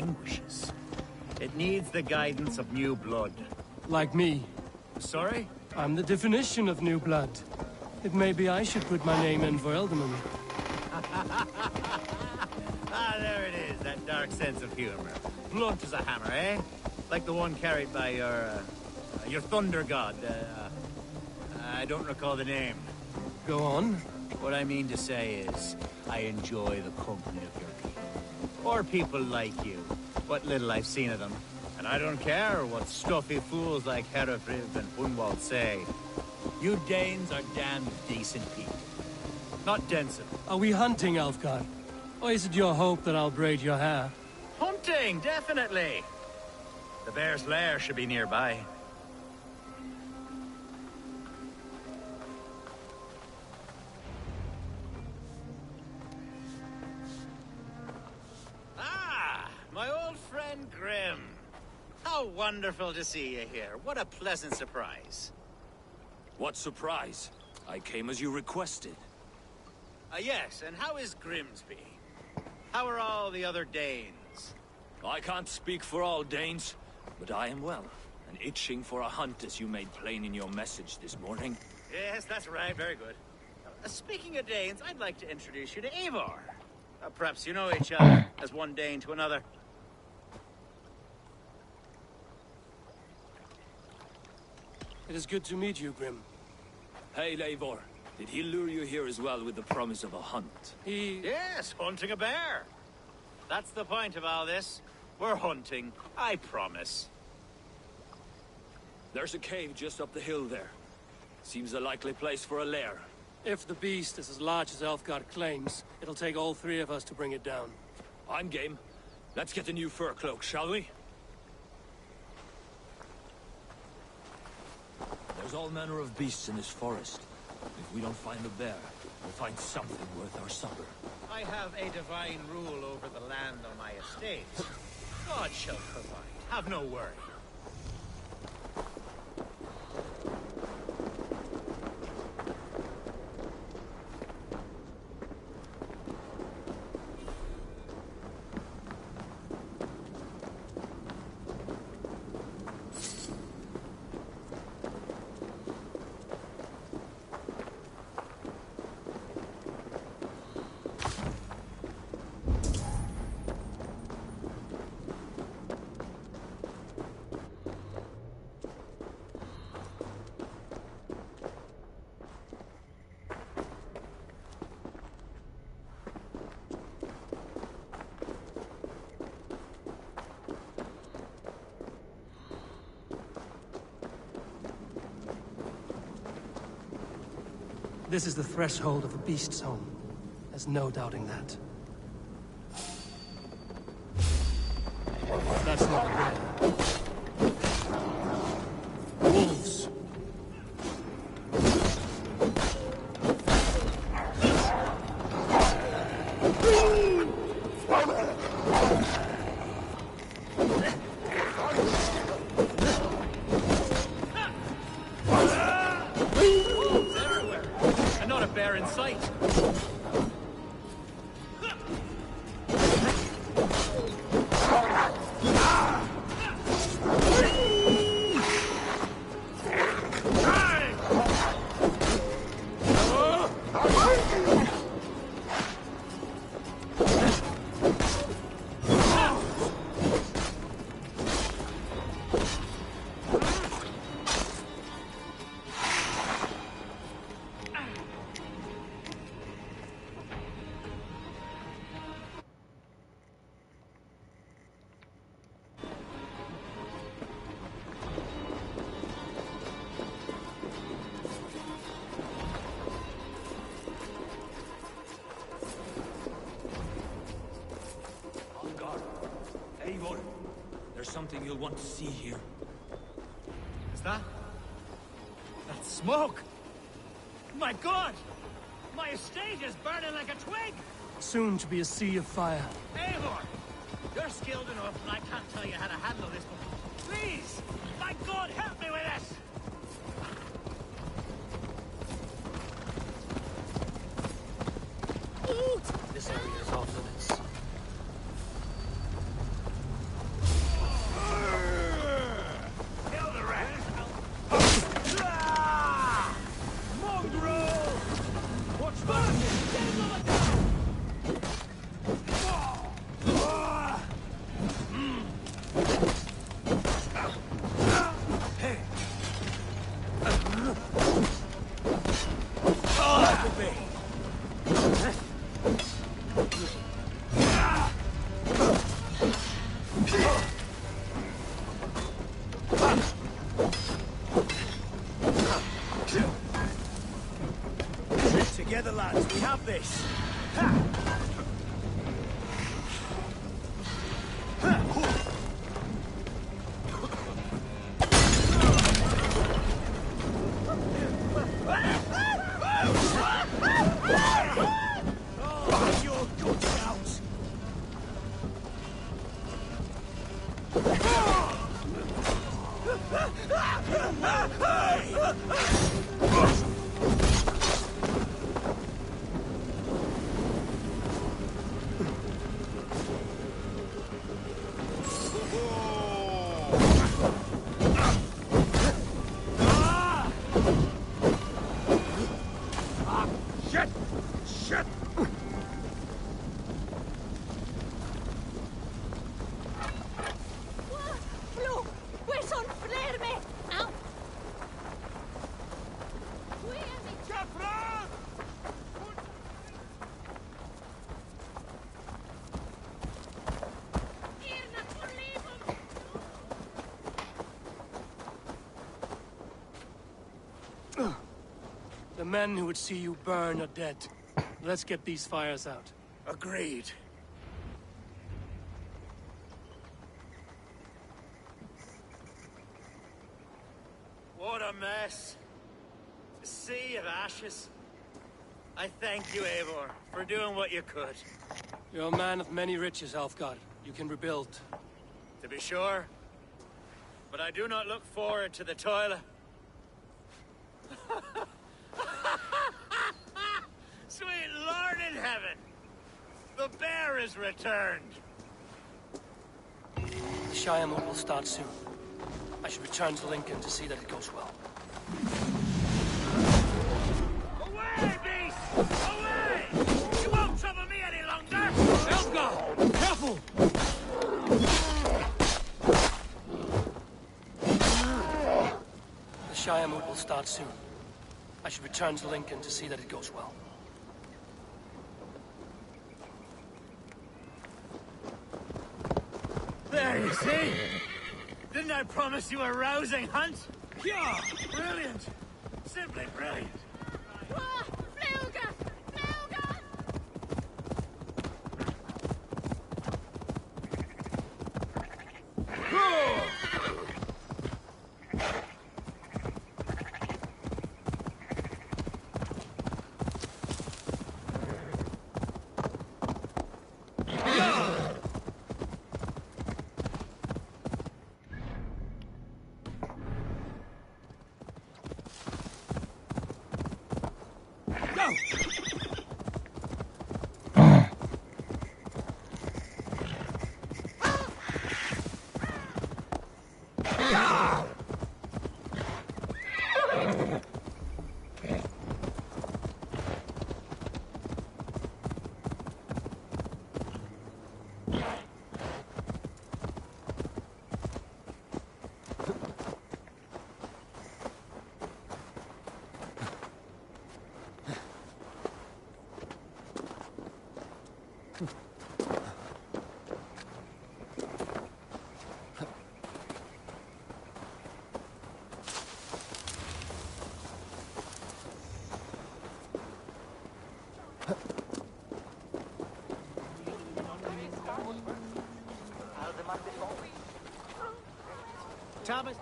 languishes. It needs the guidance of new blood. Like me. Sorry? I'm the definition of new blood. It may be I should put my name in for Elderman. Ah, there it is, that dark sense of humor. Blunt as a hammer, eh? Like the one carried by your thunder god. I don't recall the name. Go on. What I mean to say is, I enjoy the company of your people. Or people like you. What little I've seen of them. And I don't care what stuffy fools like Herefriv and Hunwald say. You Danes are damn decent people. Not Denson. Are we hunting, Alfgar? Or is it your hope that I'll braid your hair? Hunting, definitely. The bear's lair should be nearby. Ah, my old friend Grim. How wonderful to see you here. What a pleasant surprise. What surprise? I came as you requested. Yes, and how is Grimsby? How are all the other Danes? I can't speak for all Danes, but I am well, and itching for a hunt as you made plain in your message this morning. Yes, that's right, very good. Speaking of Danes, I'd like to introduce you to Eivor. Perhaps you know each other, as one Dane to another. It is good to meet you, Grim. Hey, Eivor. Did he lure you here as well with the promise of a hunt? Yes, hunting a bear. That's the point of all this. We're hunting, I promise. There's a cave just up the hill there. Seems a likely place for a lair. If the beast is as large as Elfgar claims, it'll take all three of us to bring it down. I'm game. Let's get a new fur cloak, shall we? There's all manner of beasts in this forest. If we don't find the bear, we'll find something worth our supper. I have a divine rule over the land on my estate. God shall provide. Have no worry. This is the threshold of a beast's home. There's no doubting that. That's not a bear. Wolves. In sight. There's something you'll want to see here. Is that smoke? My God! My estate is burning like a twig! Soon to be a sea of fire. Eivor! You're skilled enough, and I can't tell you how to handle this, but please! My God, help me with this! This area is off limits. The men who would see you burn are dead. Let's get these fires out. Agreed. What a mess. A sea of ashes. I thank you, Eivor, for doing what you could. You're a man of many riches, Alfgard. You can rebuild. To be sure. But I do not look forward to the toil. Sweet Lord in heaven! The bear is returned! The Shiamut will start soon. I should return to Lincoln to see that it goes well. Away, beast! Away! You won't trouble me any longer! Elfgar! Careful! The Shiamut will start soon. I should return to Lincoln to see that it goes well. There, you see? Didn't I promise you a rousing hunt? Yeah! Brilliant! Simply brilliant!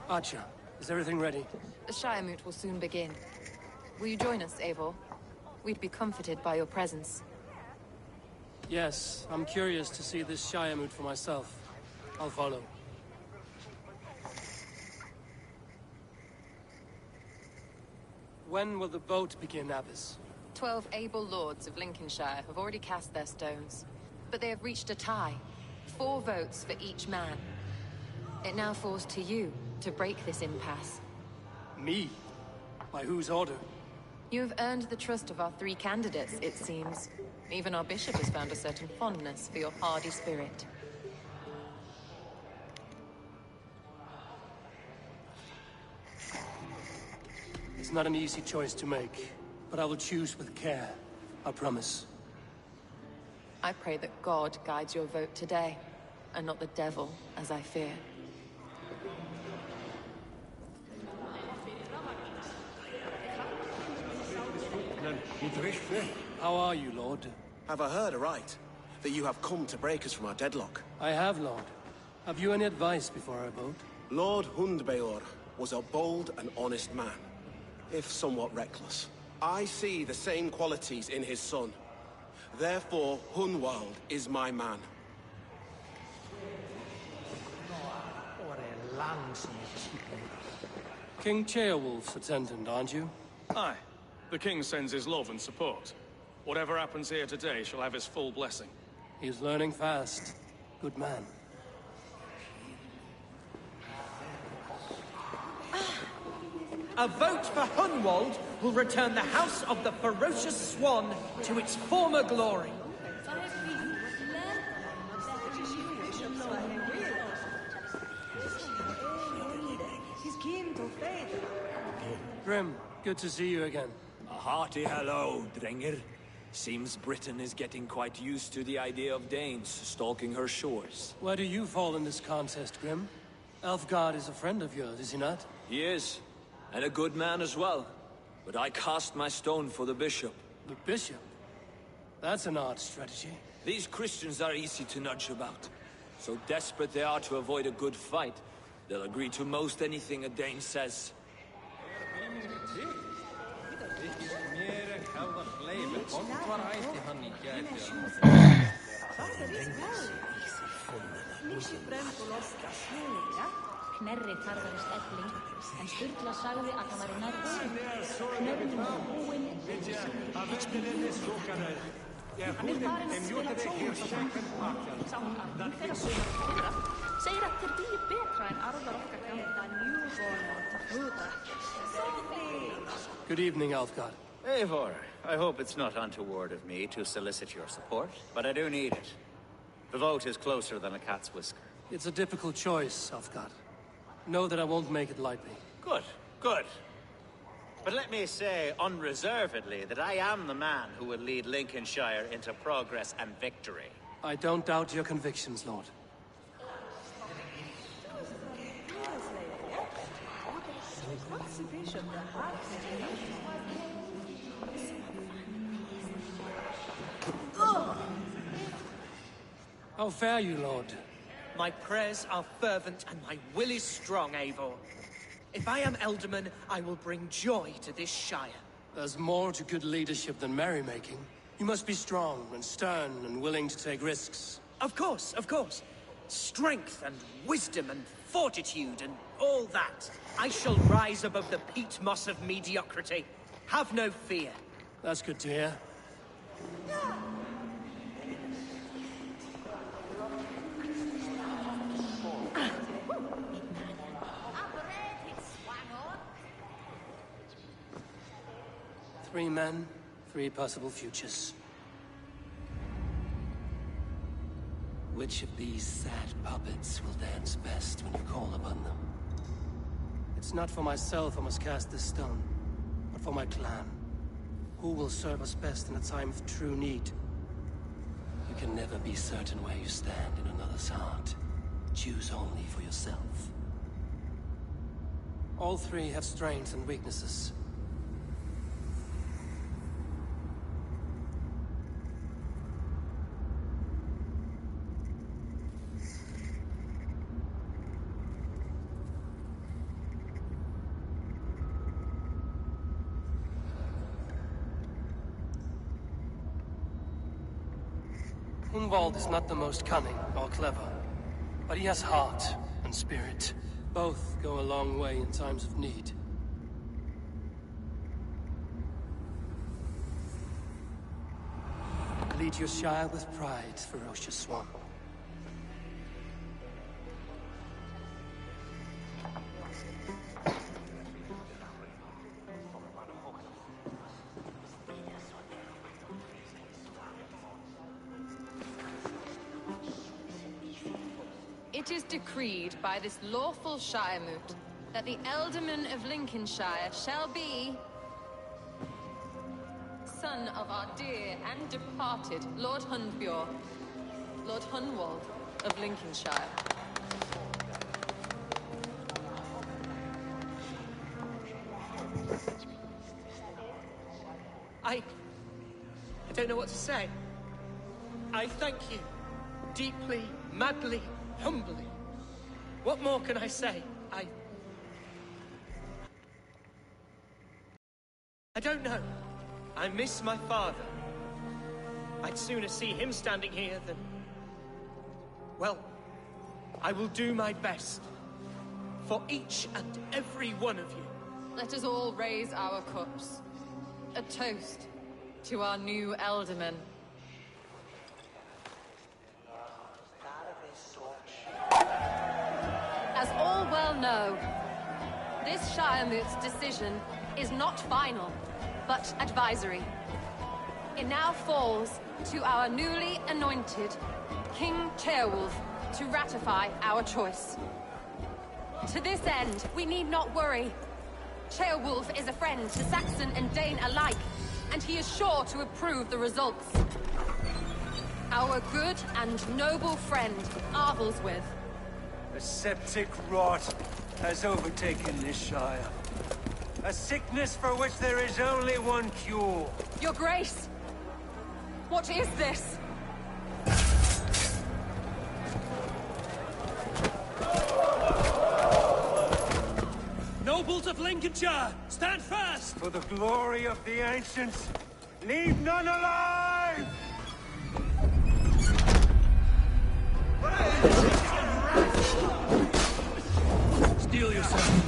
Archer, is everything ready? The Shiamut will soon begin. Will you join us, Eivor? We'd be comforted by your presence. Yes, I'm curious to see this Shiamut for myself. I'll follow. When will the vote begin, Abbess? 12 able lords of Lincolnshire have already cast their stones, but they have reached a tie. 4 votes for each man. It now falls to you to break this impasse. Me? By whose order? You have earned the trust of our 3 candidates, it seems. Even our bishop has found a certain fondness for your hardy spirit. It's not an easy choice to make, but I will choose with care. I promise. I pray that God guides your vote today, and not the devil, as I fear. How are you, Lord? Have I heard aright? That you have come to break us from our deadlock? I have, Lord. Have you any advice before I vote? Lord Hundbeor was a bold and honest man, if somewhat reckless. I see the same qualities in his son. Therefore, Hunwald is my man. King Ceolwulf's attendant, aren't you? Aye. The king sends his love and support. Whatever happens here today shall have his full blessing. He's learning fast. Good man. A vote for Hunwald will return the House of the Ferocious Swan to its former glory. Grim, good to see you again. A hearty hello, Drenger. Seems Britain is getting quite used to the idea of Danes stalking her shores. Where do you fall in this contest, Grim? Elfgard is a friend of yours, is he not? He is, and a good man as well. But I cast my stone for the bishop. The bishop? That's an odd strategy. These Christians are easy to nudge about. So desperate they are to avoid a good fight, they'll agree to most anything a Dane says. Knerri tarðarist elling, en Sturla sagði að það væri nærðið. Knerri var búinn. Hann farin að spila tónlist. Sá hann að þeirra fyrra. Segir að þeir bíu betra en arðar okkar ganga njúborn. Good evening, Elfgard. Eivor, I hope it's not untoward of me to solicit your support, but I do need it. The vote is closer than a cat's whisker. It's a difficult choice, Elfgard. Know that I won't make it lightly. Good, good. But let me say unreservedly that I am the man who will lead Lincolnshire into progress and victory. I don't doubt your convictions, Lord. How fare you, Lord? My prayers are fervent and my will is strong, Eivor. If I am Elderman, I will bring joy to this Shire. There's more to good leadership than merrymaking. You must be strong and stern and willing to take risks. Of course, of course. Strength and wisdom and fortitude and all that. I shall rise above the peat moss of mediocrity. Have no fear. That's good to hear. Three men, three possible futures. Which of these sad puppets will dance best when you call upon them? It's not for myself I must cast this stone, but for my clan. Who will serve us best in a time of true need? You can never be certain where you stand in another's heart. Choose only for yourself. All three have strengths and weaknesses. Hunwald is not the most cunning or clever, but he has heart and spirit. Both go a long way in times of need. Lead your Shire with pride, ferocious swan. It is decreed by this lawful Shire moot that the Ealdorman of Lincolnshire shall be son of our dear and departed Lord Hundbjorn, Lord Hunwald of Lincolnshire. I don't know what to say. I thank you. Deeply, madly, humbly. What more can I say? I don't know. I miss my father. I'd sooner see him standing here than... Well, I will do my best. for each and every one of you. Let us all raise our cups. A toast to our new Elderman. As all well know, this Shiremoot's decision is not final, but advisory. It now falls to our newly anointed King Ceolwulf to ratify our choice. To this end, we need not worry. Ceolwulf is a friend to Saxon and Dane alike, and he is sure to approve the results. Our good and noble friend, Arvelswith. A septic rot has overtaken this Shire. A sickness for which there is only one cure. Your Grace! What is this? Nobles of Lincolnshire, stand fast! For the glory of the ancients, leave none alive! Steel yourself.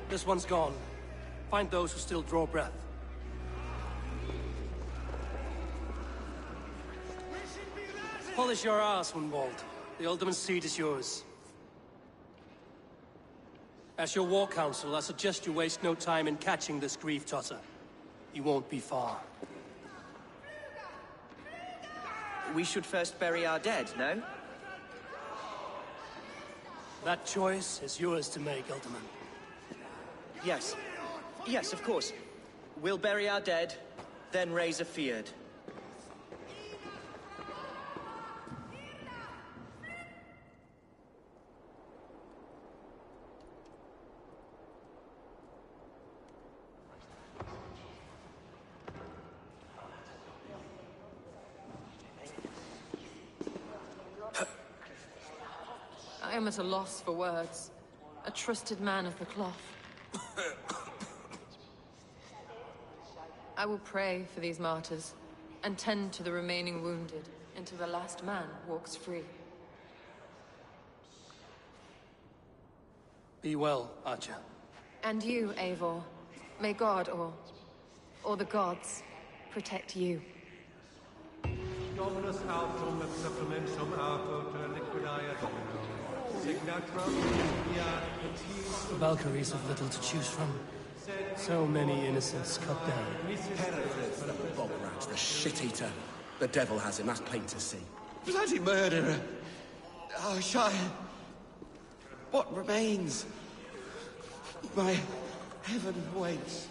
This one's gone. Find those who still draw breath. Polish your ass, Wunwald. The Alderman's seat is yours. As your war council, I suggest you waste no time in catching this grief tosser. He won't be far. We should first bury our dead, no? That choice is yours to make, Alderman. Yes. Yes, of course. We'll bury our dead, then raise a feared. I am at a loss for words. A trusted man of the cloth. I will pray for these martyrs, and tend to the remaining wounded, until the last man walks free. Be well, Archer. And you, Eivor. May God, or the gods, protect you. Dominus autum et supplementum auto per liquidae domino. The Valkyries have little to choose from. So many innocents cut down. Bog rats, the shit-eater. The devil has him, that's plain to see. Bloody murderer! Oh, Shire. What remains? My heaven waits.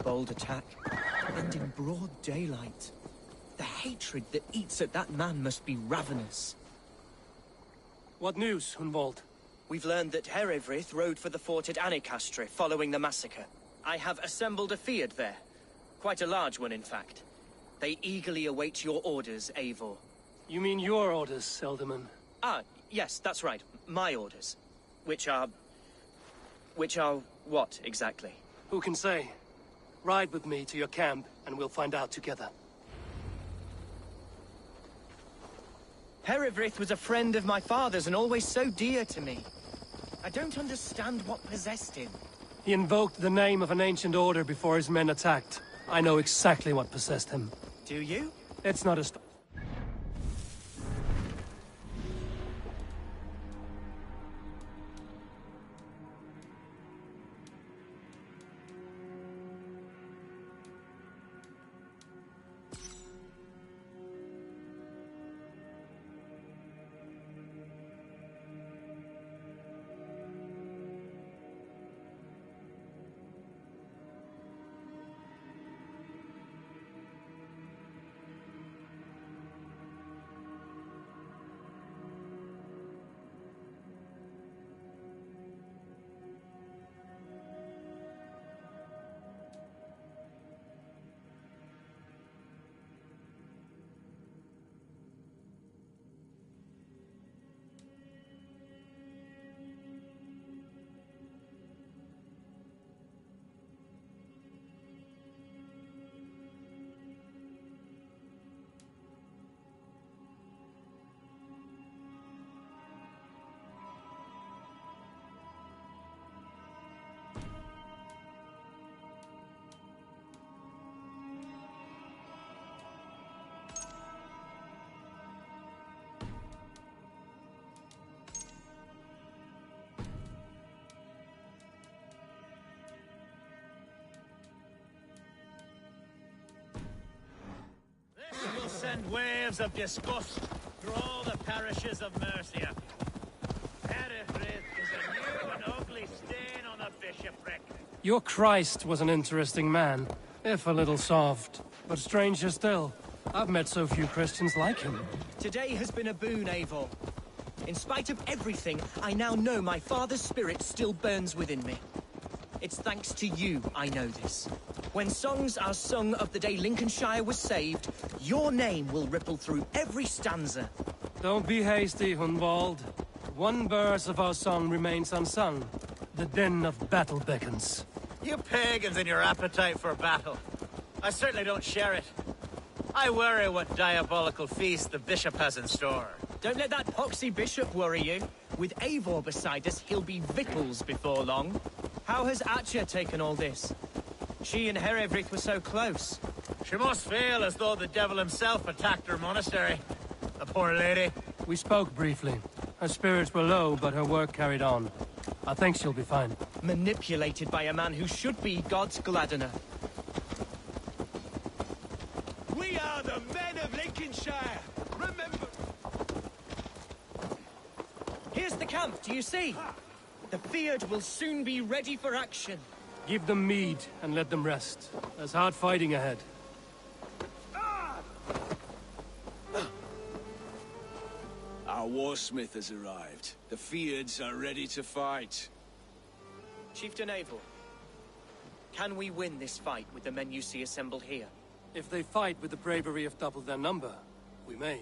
Bold attack, and in broad daylight. The hatred that eats at that man must be ravenous. What news, Hunwald? We've learned that Herefrith rode for the fort at Annikastre following the massacre. I have assembled a field there. Quite a large one, in fact. They eagerly await your orders, Eivor. You mean your orders, Elderman? Ah, yes, that's right. My orders. Which are what, exactly? Who can say? Ride with me to your camp, and we'll find out together. Herefrith was a friend of my father's and always so dear to me. I don't understand what possessed him. He invoked the name of an ancient order before his men attacked. I know exactly what possessed him. Do you? It's not a Will send waves of disgust through all the parishes of Mercia. Herefrith is a new and ugly stain on the bishopric. Your Christ was an interesting man, if a little soft. But stranger still, I've met so few Christians like him. Today has been a boon, Eivor. In spite of everything, I now know my father's spirit still burns within me. It's thanks to you I know this. When songs are sung of the day Lincolnshire was saved, your name will ripple through every stanza. Don't be hasty, Hunwald. One verse of our song remains unsung. The din of battle beckons. You pagans and your appetite for battle. I certainly don't share it. I worry what diabolical feast the bishop has in store. Don't let that poxy bishop worry you. With Eivor beside us, he'll be victuals before long. How has Atcha taken all this? She and Herevryth were so close. She must feel as though the devil himself attacked her monastery. The poor lady. We spoke briefly. Her spirits were low, but her work carried on. I think she'll be fine. Manipulated by a man who should be God's Gladdener. We are the men of Lincolnshire! Remember... Here's the camp, do you see? The Fyrd will soon be ready for action. Give them mead and let them rest. There's hard fighting ahead. Our warsmith has arrived. The Fyrds are ready to fight. Chieftain Eivor, can we win this fight with the men you see assembled here? If they fight with the bravery of double their number, we may.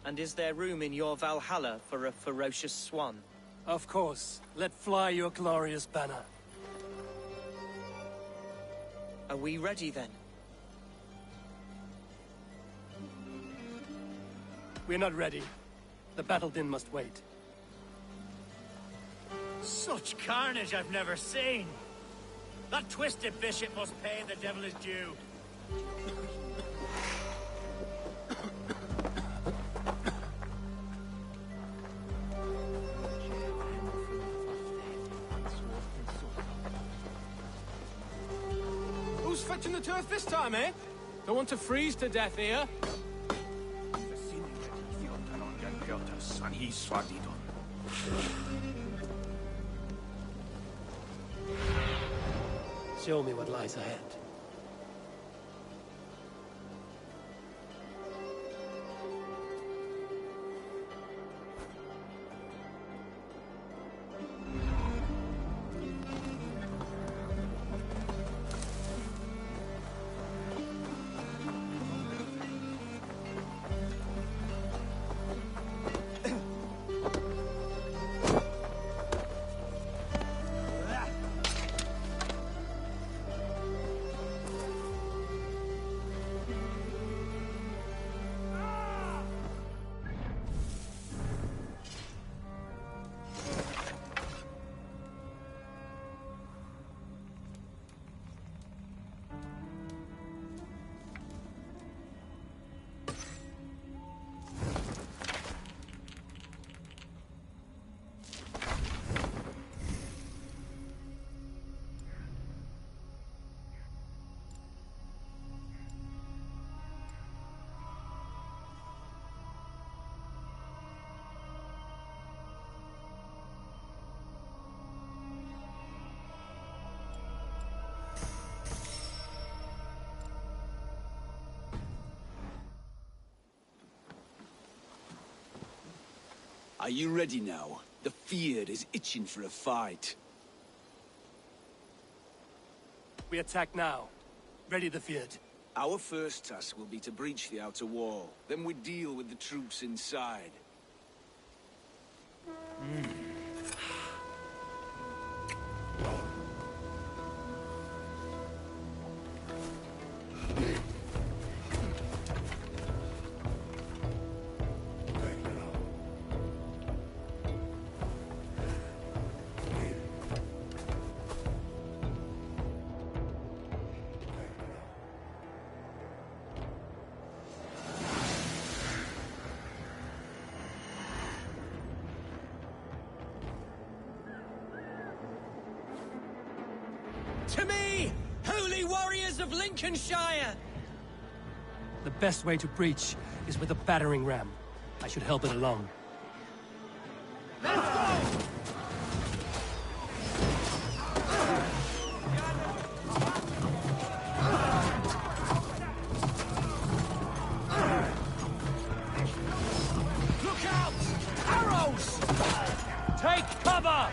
And is there room in your Valhalla for a ferocious swan? Of course. Let fly your glorious banner. Are we ready then? We're not ready. The battle din must wait. Such carnage I've never seen. That twisted bishop must pay the devil his due. Who's fetching the turf this time, eh? Don't want to freeze to death here. Show me what lies ahead. Are you ready now? The Fyrd is itching for a fight. We attack now. Ready the Fyrd. Our first task will be to breach the outer wall. Then we deal with the troops inside. To me, holy warriors of Lincolnshire! The best way to breach is with a battering ram. I should help it along. Let's go! Look out! Arrows! Take cover!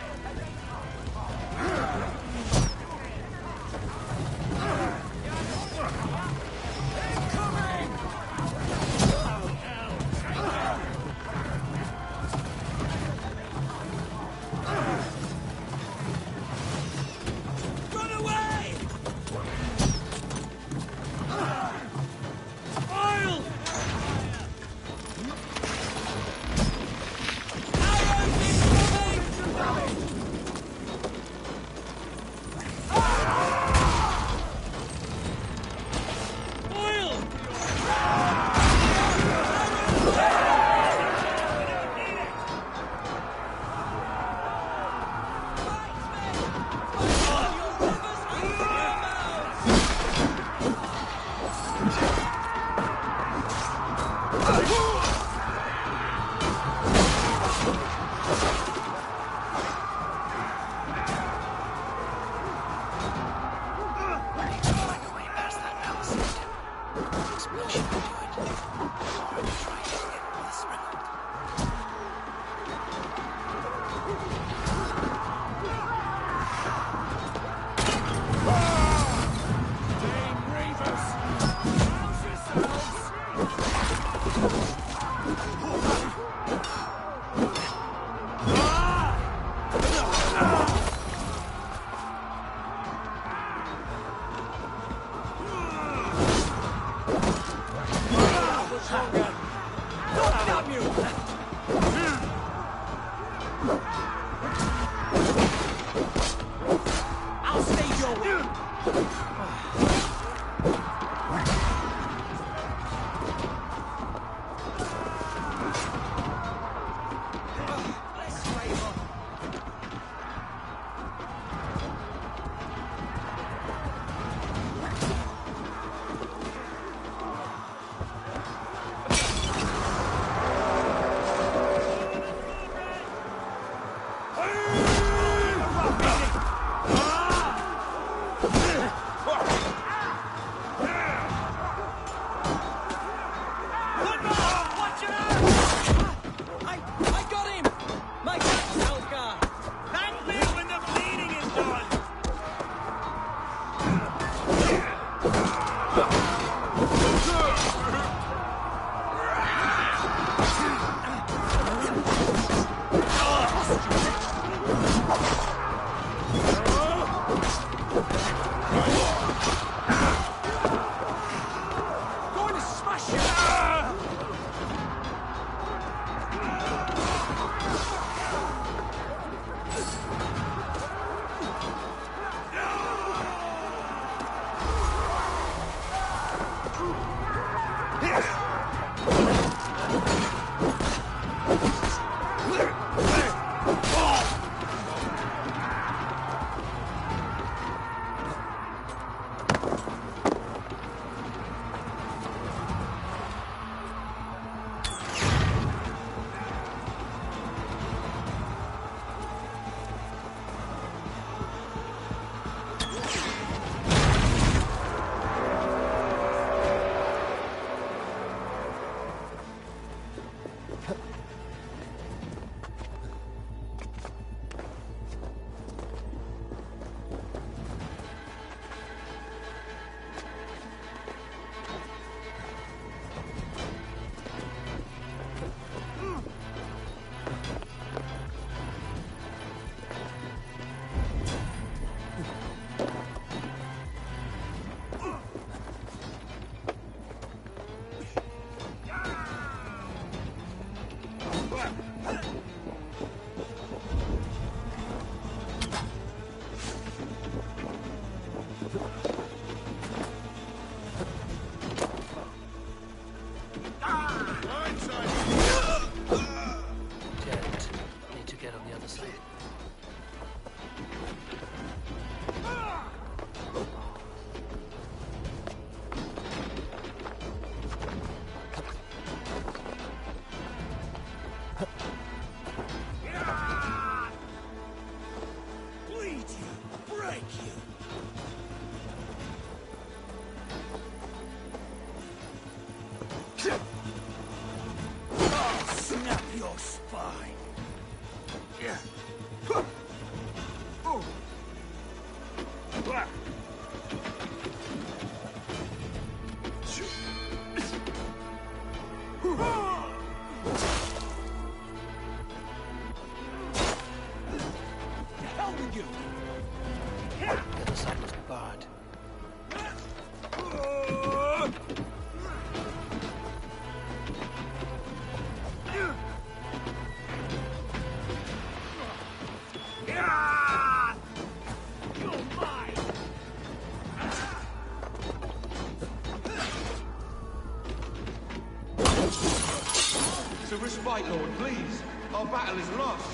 Respite, Lord, please. Our battle is lost.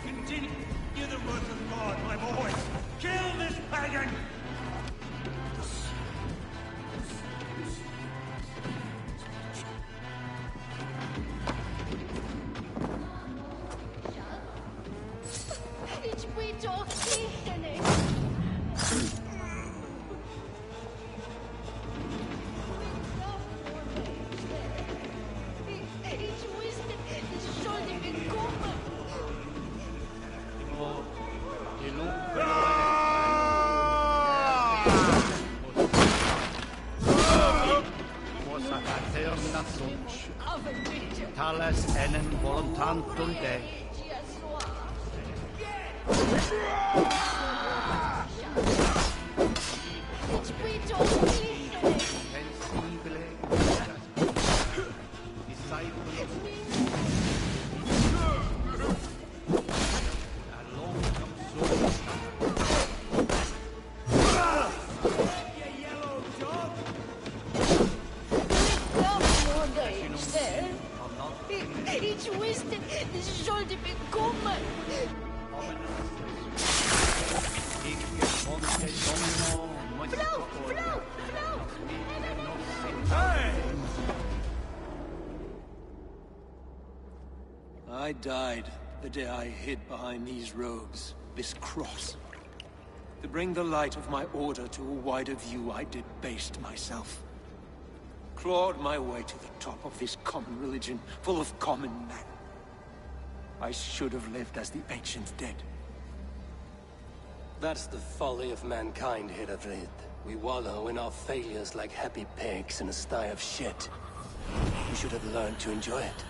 Continue the work of God, my boy. Kill this pagan! Talas enen voluntan tunde. I died the day I hid behind these robes, this cross. To bring the light of my order to a wider view, I debased myself. Clawed my way to the top of this common religion, full of common men. I should have lived as the ancient dead. That's the folly of mankind, Herodred. We wallow in our failures like happy pigs in a sty of shit. We should have learned to enjoy it.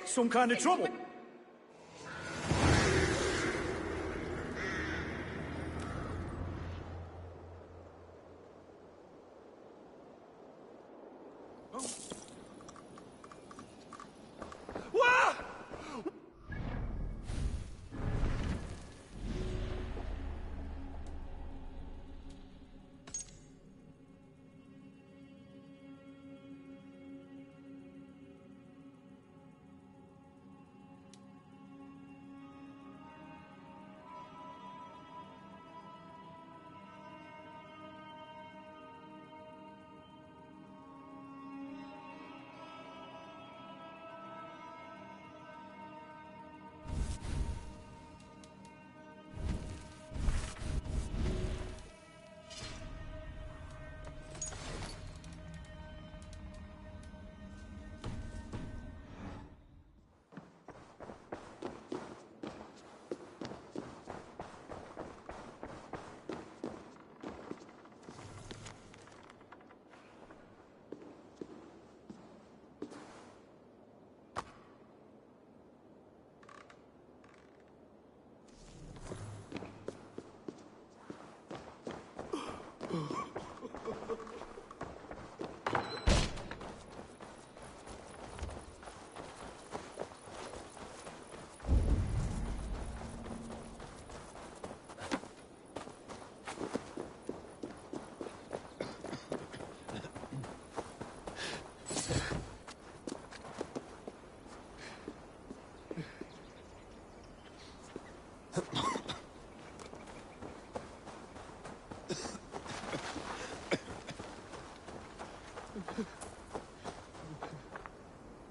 Some kind of trouble.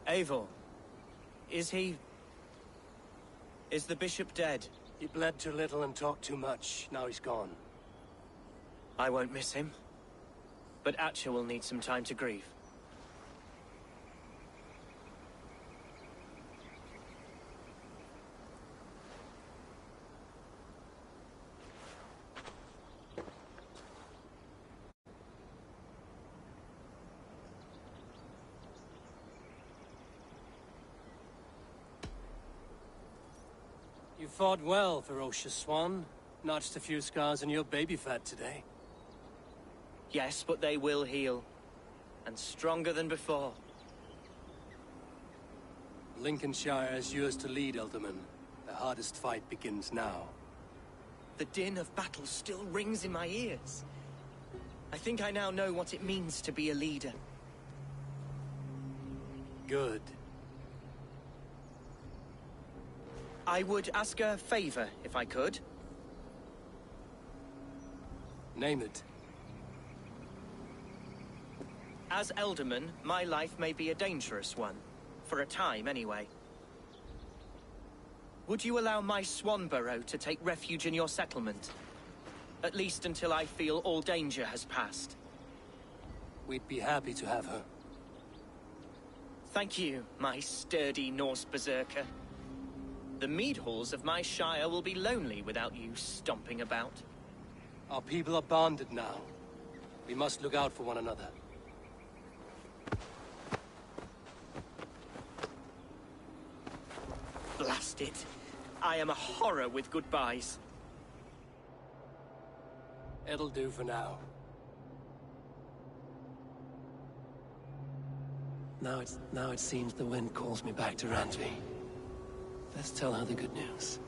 Eivor, is the bishop dead? He bled too little and talked too much. Now he's gone. I won't miss him. But Atcha will need some time to grieve. You fought well, ferocious swan. Notched a few scars on your baby fat today. Yes, but they will heal. And stronger than before. Lincolnshire is yours to lead, Elderman. The hardest fight begins now. The din of battle still rings in my ears. I think I now know what it means to be a leader. Good. I would ask a favor, if I could. Name it. As Elderman, my life may be a dangerous one. For a time, anyway. Would you allow my Swanborough to take refuge in your settlement? At least until I feel all danger has passed. We'd be happy to have her. Thank you, my sturdy Norse berserker. The mead halls of my shire will be lonely without you stomping about. Our people are bonded now. We must look out for one another. Blast it. I am a horror with goodbyes. It'll do for now. Now it seems the wind calls me back to Randvi. Let's tell her the good news.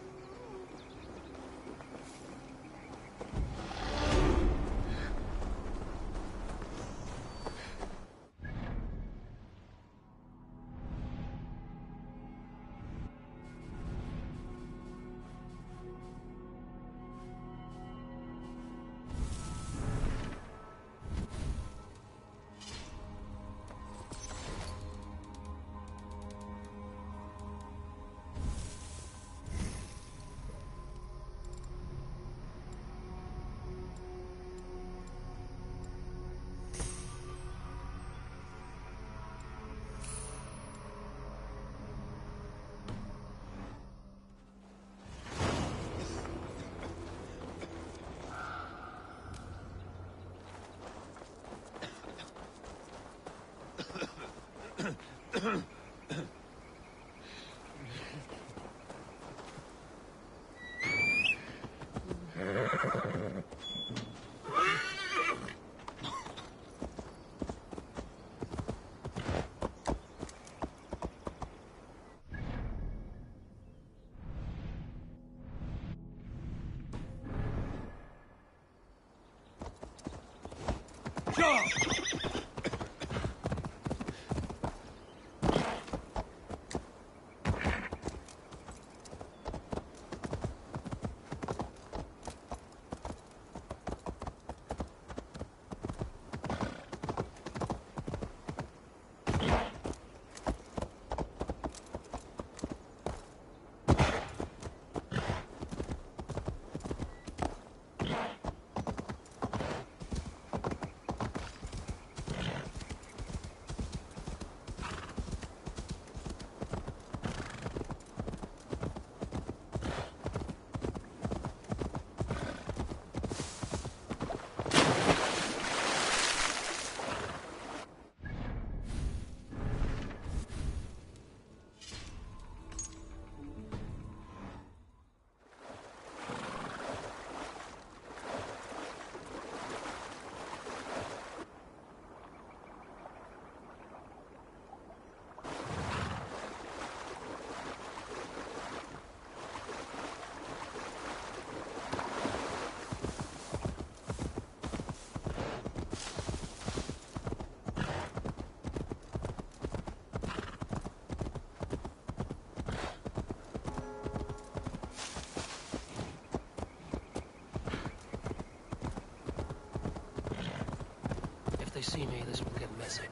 If they see me, this will get messy.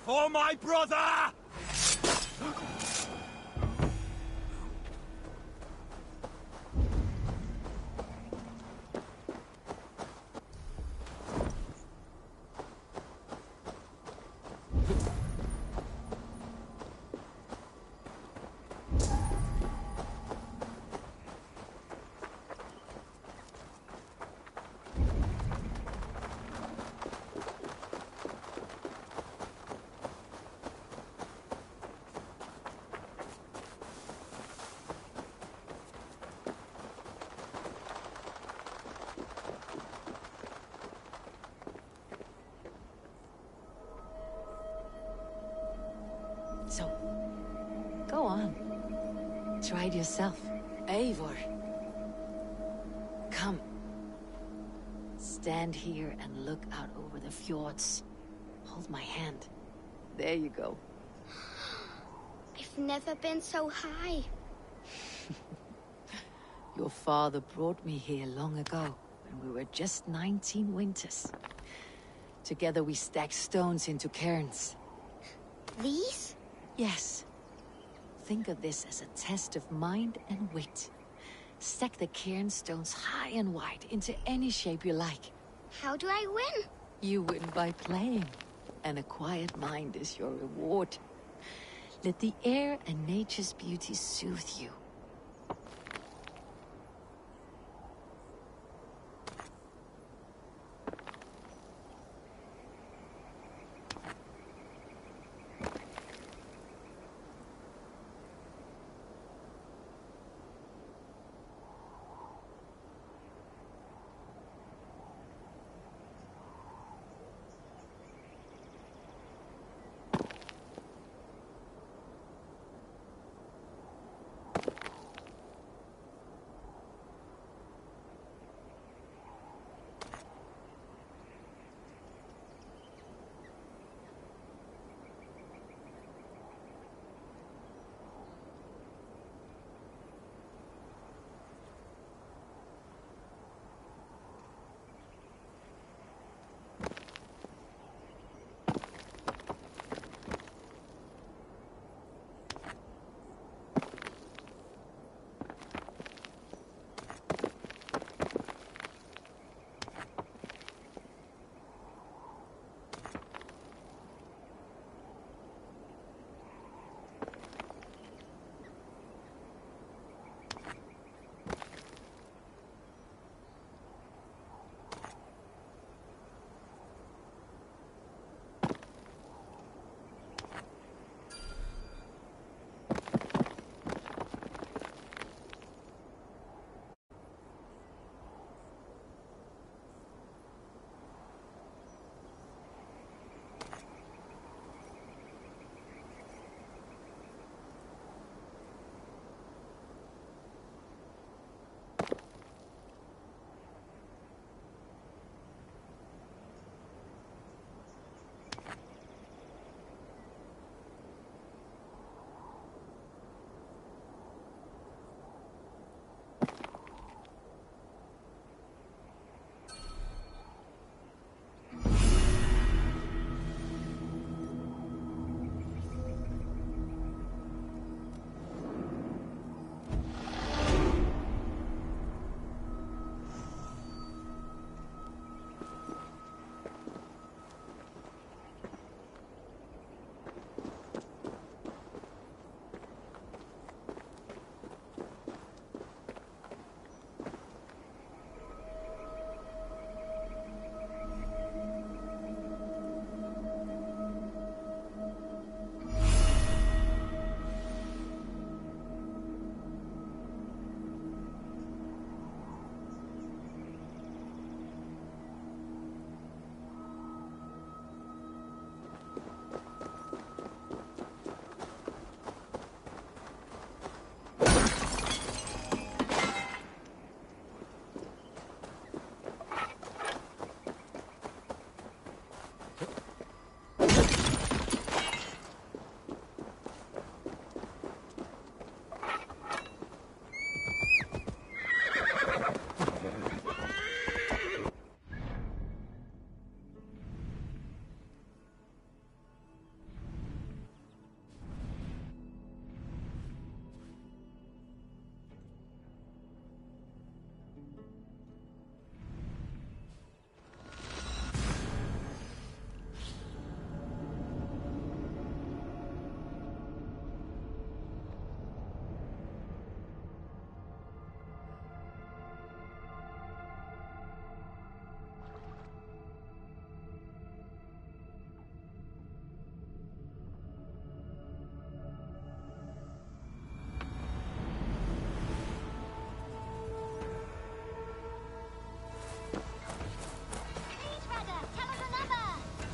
For my brother! tried yourself. Eivor. Come. Stand here and look out over the fjords. Hold my hand. There you go. I've never been so high. Your father brought me here long ago, when we were just 19 winters. Together we stacked stones into cairns. These? Yes. Think of this as a test of mind and wit. Stack the cairn stones high and wide into any shape you like. How do I win? You win by playing. And a quiet mind is your reward. Let the air and nature's beauty soothe you.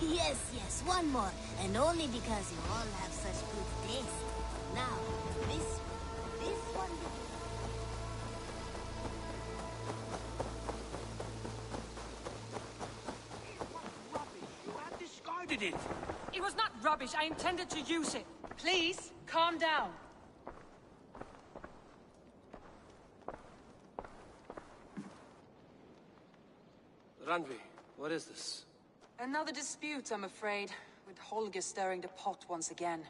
Yes, one more. And only because you all have such good taste. Now, this Discarded it. It was not rubbish. I intended to use it. Please, calm down. Randvi, what is this? Another dispute, I'm afraid, with Holger stirring the pot once again.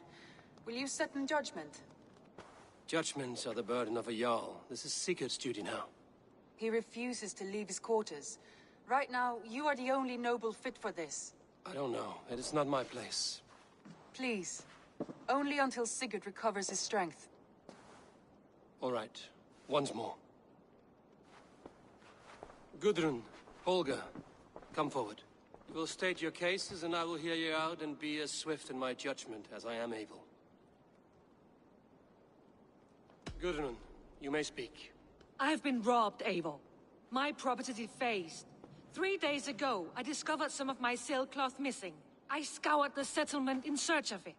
Will you sit in judgment? Judgments are the burden of a Jarl. This is Sigurd's duty now. He refuses to leave his quarters. Right now, you are the only noble fit for this. I don't know. It is not my place. Please. Only until Sigurd recovers his strength. All right. Once more. Gudrun, Holger, come forward. You will state your cases, and I will hear you out and be as swift in my judgment as I am able. Gudrun, you may speak. I have been robbed, Eivor. My property defaced. 3 days ago, I discovered some of my sailcloth missing. I scoured the settlement in search of it.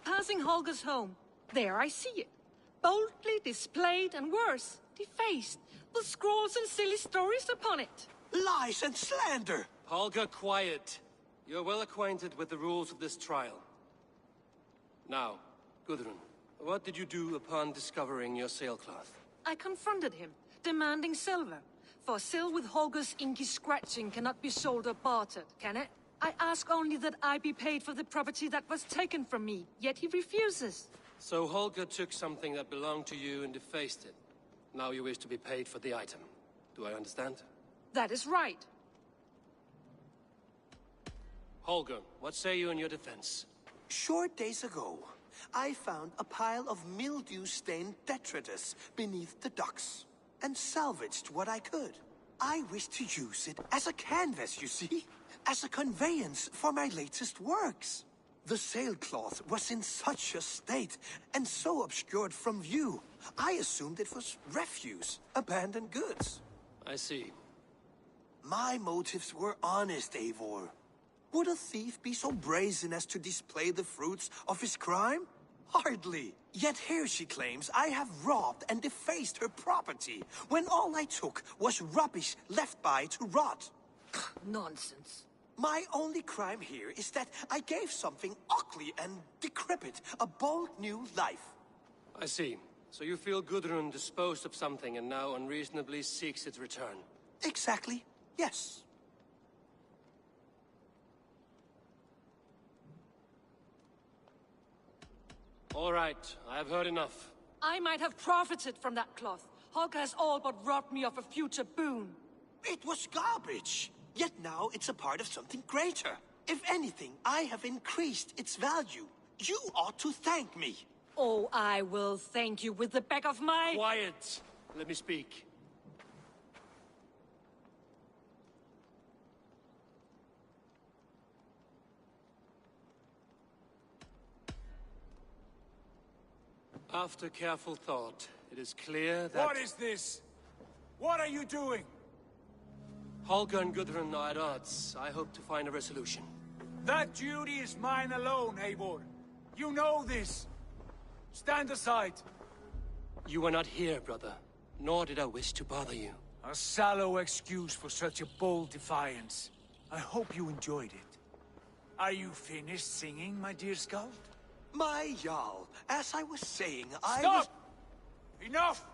Passing Holger's home, there I see it. Boldly displayed and worse, defaced, with scrawls and silly stories upon it. Lies and slander! Holger, quiet. You're well acquainted with the rules of this trial. Now, Gudrun, what did you do upon discovering your sailcloth? I confronted him, demanding silver. For sil with Holger's inky scratching cannot be sold or bartered, can it? I ask only that I be paid for the property that was taken from me, yet he refuses. So Holger took something that belonged to you and defaced it. Now you wish to be paid for the item. Do I understand? That is right. Holger, what say you in your defense? Short days ago, I found a pile of mildew-stained detritus beneath the docks, and salvaged what I could. I wish to use it as a canvas, you see? As a conveyance for my latest works. The sailcloth was in such a state, and so obscured from view, I assumed it was refuse, abandoned goods. I see. My motives were honest, Eivor. Would a thief be so brazen as to display the fruits of his crime? Hardly. Yet here she claims I have robbed and defaced her property, when all I took was rubbish left by to rot. Nonsense. My only crime here is that I gave something ugly and decrepit a bold new life. I see. So you feel Gudrun disposed of something and now unreasonably seeks its return? Exactly, yes. All right, I have heard enough. I might have profited from that cloth. Holger has all but robbed me of a future boon. It was garbage. Yet now it's a part of something greater. If anything, I have increased its value. You ought to thank me. Oh, I will thank you with the back of my... Quiet! Let me speak. After careful thought, it is clear that... What is this? What are you doing? Holger and Gudrun are at odds. I hope to find a resolution. That duty is mine alone, Eivor. You know this. Stand aside. You were not here, brother. Nor did I wish to bother you. A sallow excuse for such a bold defiance. I hope you enjoyed it. Are you finished singing, my dear Skald? My Jarl, as I was saying, Stop! Enough!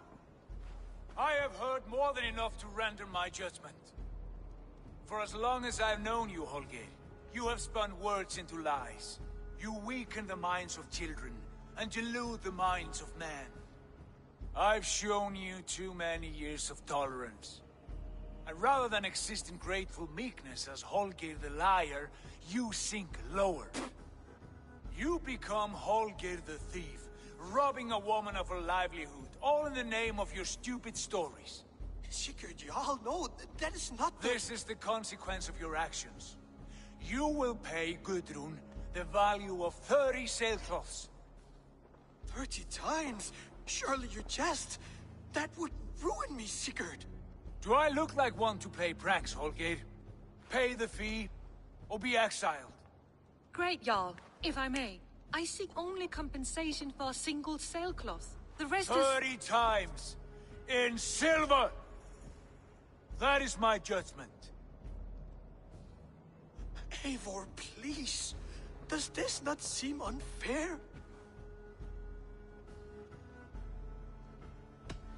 I have heard more than enough to render my judgment. For as long as I've known you, Holger, you have spun words into lies. You weaken the minds of children, and delude the minds of men. I've shown you too many years of tolerance. And rather than exist in grateful meekness as Holger the liar, you sink lower. You become Holger the thief, robbing a woman of her livelihood, all in the name of your stupid stories. Sigurd, Jarl, no, that is not the... This is the consequence of your actions. You will pay Gudrun the value of 30 sailcloths. 30 times? Surely you jest. That would ruin me, Sigurd. Do I look like one to pay pranks, Holger? Pay the fee, or be exiled? Great, Jarl. If I may, I seek only compensation for a single sailcloth. The rest is... 30 times! In silver! That is my judgment. Eivor, please. Does this not seem unfair?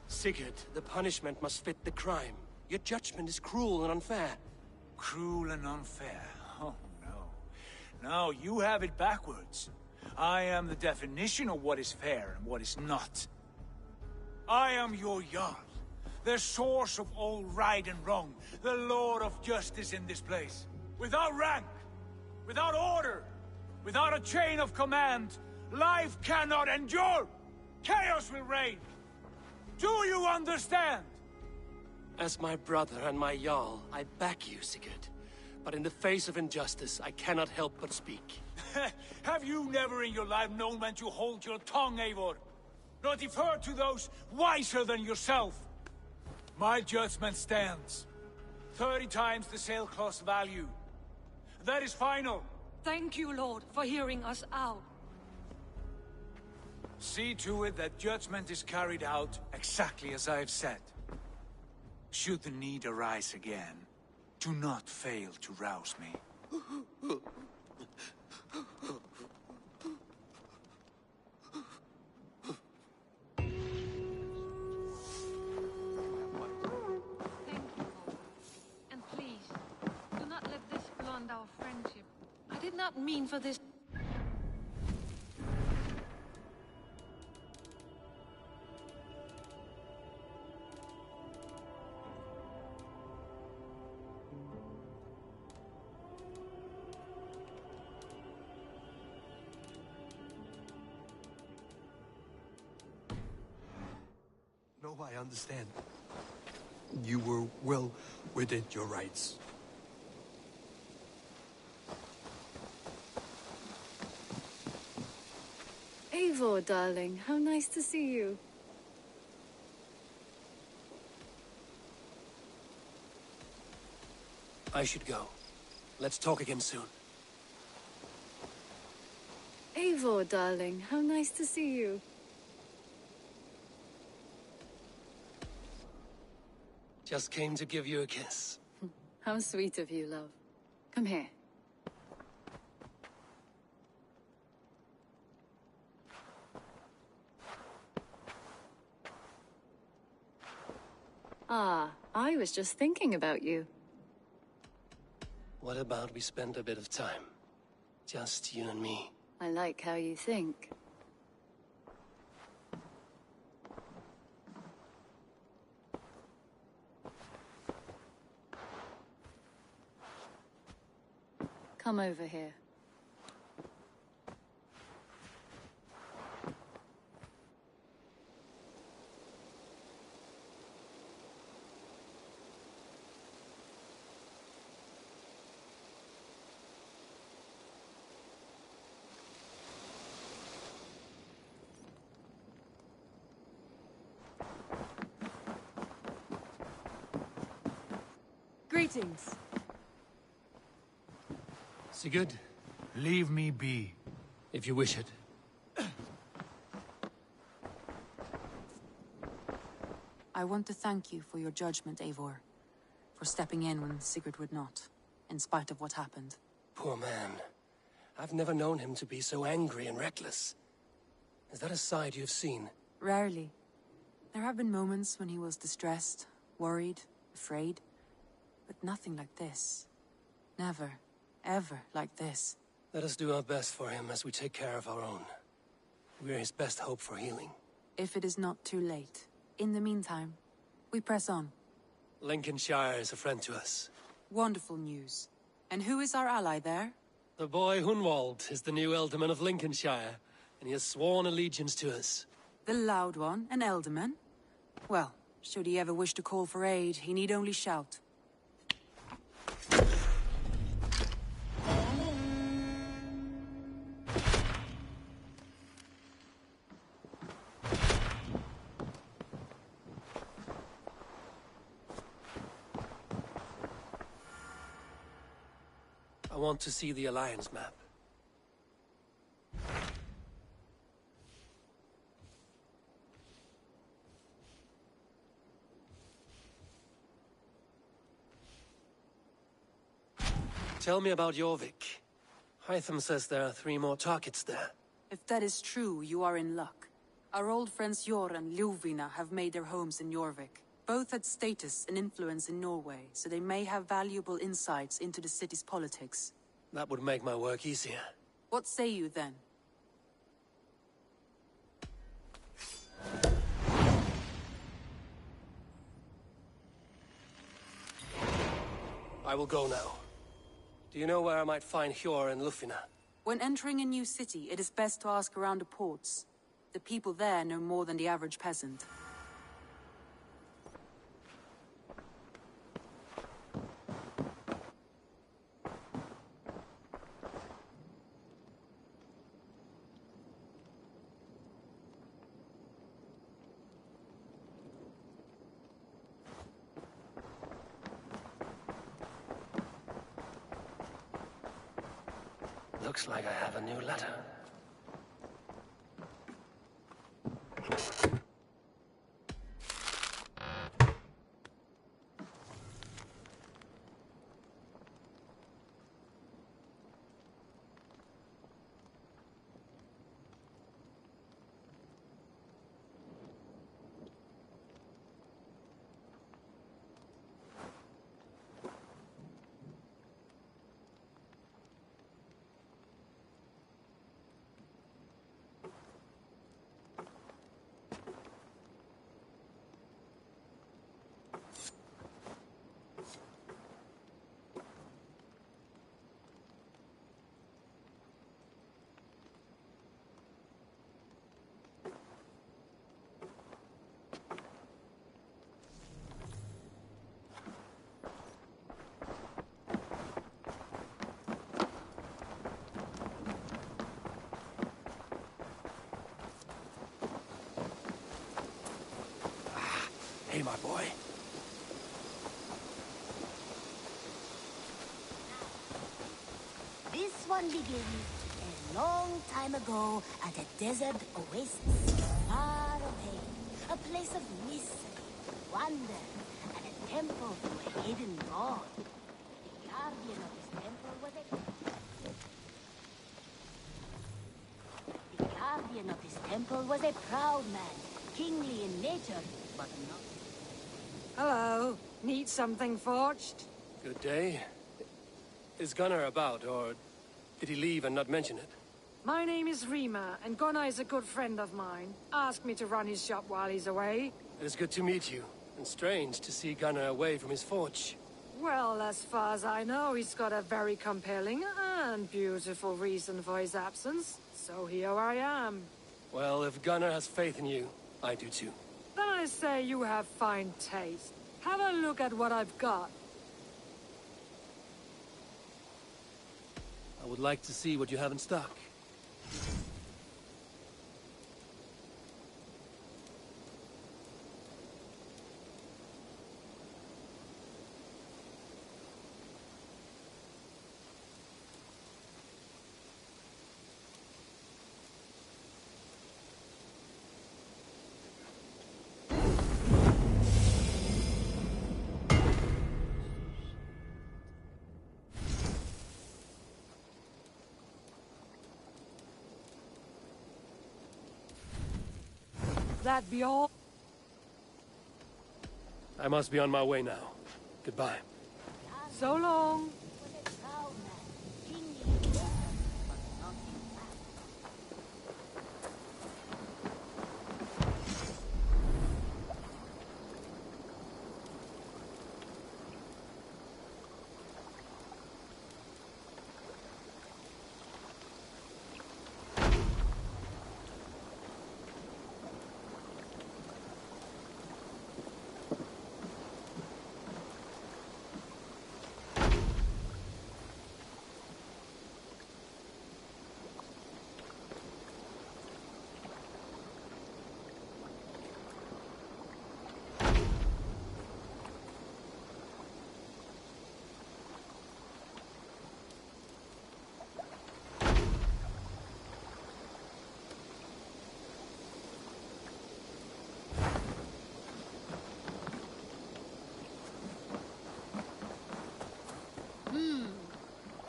Sigurd, the punishment must fit the crime. Your judgment is cruel and unfair. Cruel and unfair? Oh, no. No, you have it backwards. I am the definition of what is fair and what is not. I am your Jarl, the source of all right and wrong, the Lord of justice in this place. Without rank, without order, without a chain of command, life cannot endure. Chaos will reign. Do you understand? As my brother and my Jarl, I back you, Sigurd. But in the face of injustice, I cannot help but speak. Have you never in your life known when to hold your tongue, Eivor? Nor defer to those wiser than yourself? My judgment stands. 30 times the sailcloth's value. That is final. Thank you, Lord, for hearing us out. See to it that judgment is carried out exactly as I have said. Should the need arise again, do not fail to rouse me. And please, do not let this blunt our friendship. I did not mean for this. No, I understand. You were well within your rights. Eivor, darling, how nice to see you. I should go. Let's talk again soon. Eivor, darling, how nice to see you. Just came to give you a kiss. How sweet of you, love. Come here. Ah, I was just thinking about you. What about we spend a bit of time? Just you and me. I like how you think. Come over here. Greetings. Sigurd? Leave me be. If you wish it. I want to thank you for your judgment, Eivor. For stepping in when Sigurd would not, in spite of what happened. Poor man. I've never known him to be so angry and reckless. Is that a side you've seen? Rarely. There have been moments when he was distressed, worried, afraid. But nothing like this. Never, ever like this. Let us do our best for him as we take care of our own. We're his best hope for healing. If it is not too late. In the meantime, we press on. Lincolnshire is a friend to us. Wonderful news. And who is our ally there? The boy Hunwald is the new Ealdorman of Lincolnshire, and he has sworn allegiance to us. The Loud One, an Ealdorman? Well, should he ever wish to call for aid, he need only shout. I want to see the Alliance map. Tell me about Jorvik. Hytham says there are 3 more targets there. If that is true, you are in luck. Our old friends Jor and Ljuvina have made their homes in Jorvik. Both had status and influence in Norway, so they may have valuable insights into the city's politics. That would make my work easier. What say you then? I will go now. Do you know where I might find Hjor and Lufina? When entering a new city, it is best to ask around the ports. The people there know more than the average peasant. Looks like I have a new letter. Hey, my boy. This one begins a long time ago at a desert oasis, far away. A place of mystery, wonder, and a temple to a hidden god. The guardian of this temple was a proud man, kingly in nature, but not. Hello. Need something forged? Good day. Is Gunnar about, or did he leave and not mention it? My name is Rima, and Gunnar is a good friend of mine. Asked me to run his shop while he's away. It is good to meet you, and strange to see Gunnar away from his forge. Well, as far as I know, he's got a very compelling and beautiful reason for his absence. So here I am. Well, if Gunnar has faith in you, I do too. Then I say you have fine taste. Have a look at what I've got. I would like to see what you have in stock. That be all? I must be on my way now. Goodbye. So long.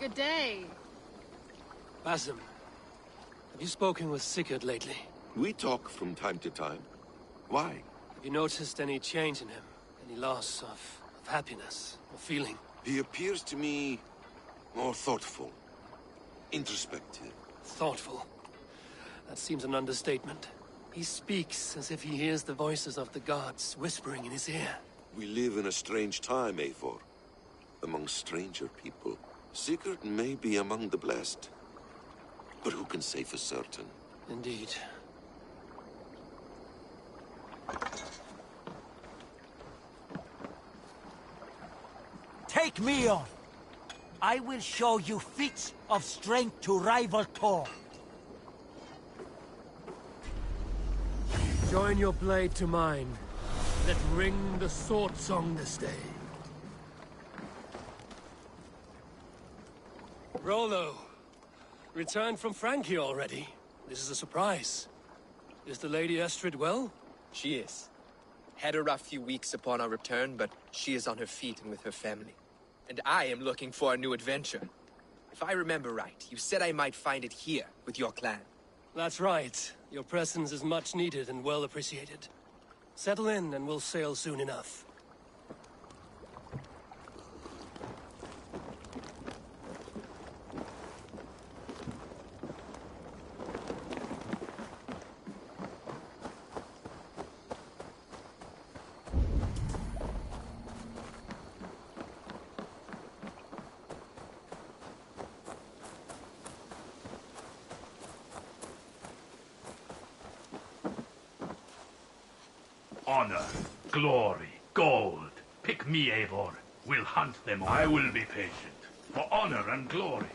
Good day. Basim, have you spoken with Sigurd lately? We talk from time to time. Why? Have you noticed any change in him? Any loss of happiness or feeling? He appears to me more thoughtful, introspective. Thoughtful? That seems an understatement. He speaks as if he hears the voices of the gods whispering in his ear. We live in a strange time, Eivor. Among stranger people. Sigurd may be among the blessed. But who can say for certain? Indeed. Take me on. I will show you feats of strength to rival Thor. Join your blade to mine. Let ring the sword song this day. Rollo, returned from Frankie already. This is a surprise. Is the Lady Estrid well? She is. Had a rough few weeks upon our return, but she is on her feet and with her family. And I am looking for a new adventure. If I remember right, you said I might find it here, with your clan. That's right. Your presence is much needed and well appreciated. Settle in and we'll sail soon enough. Honor, glory, gold. Pick me, Eivor. We'll hunt them all. I will be patient. For honor and glory.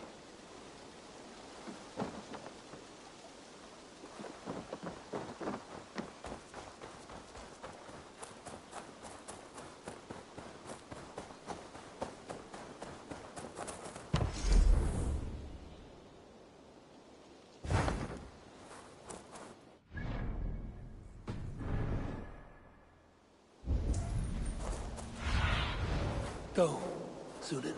Go, Sudin.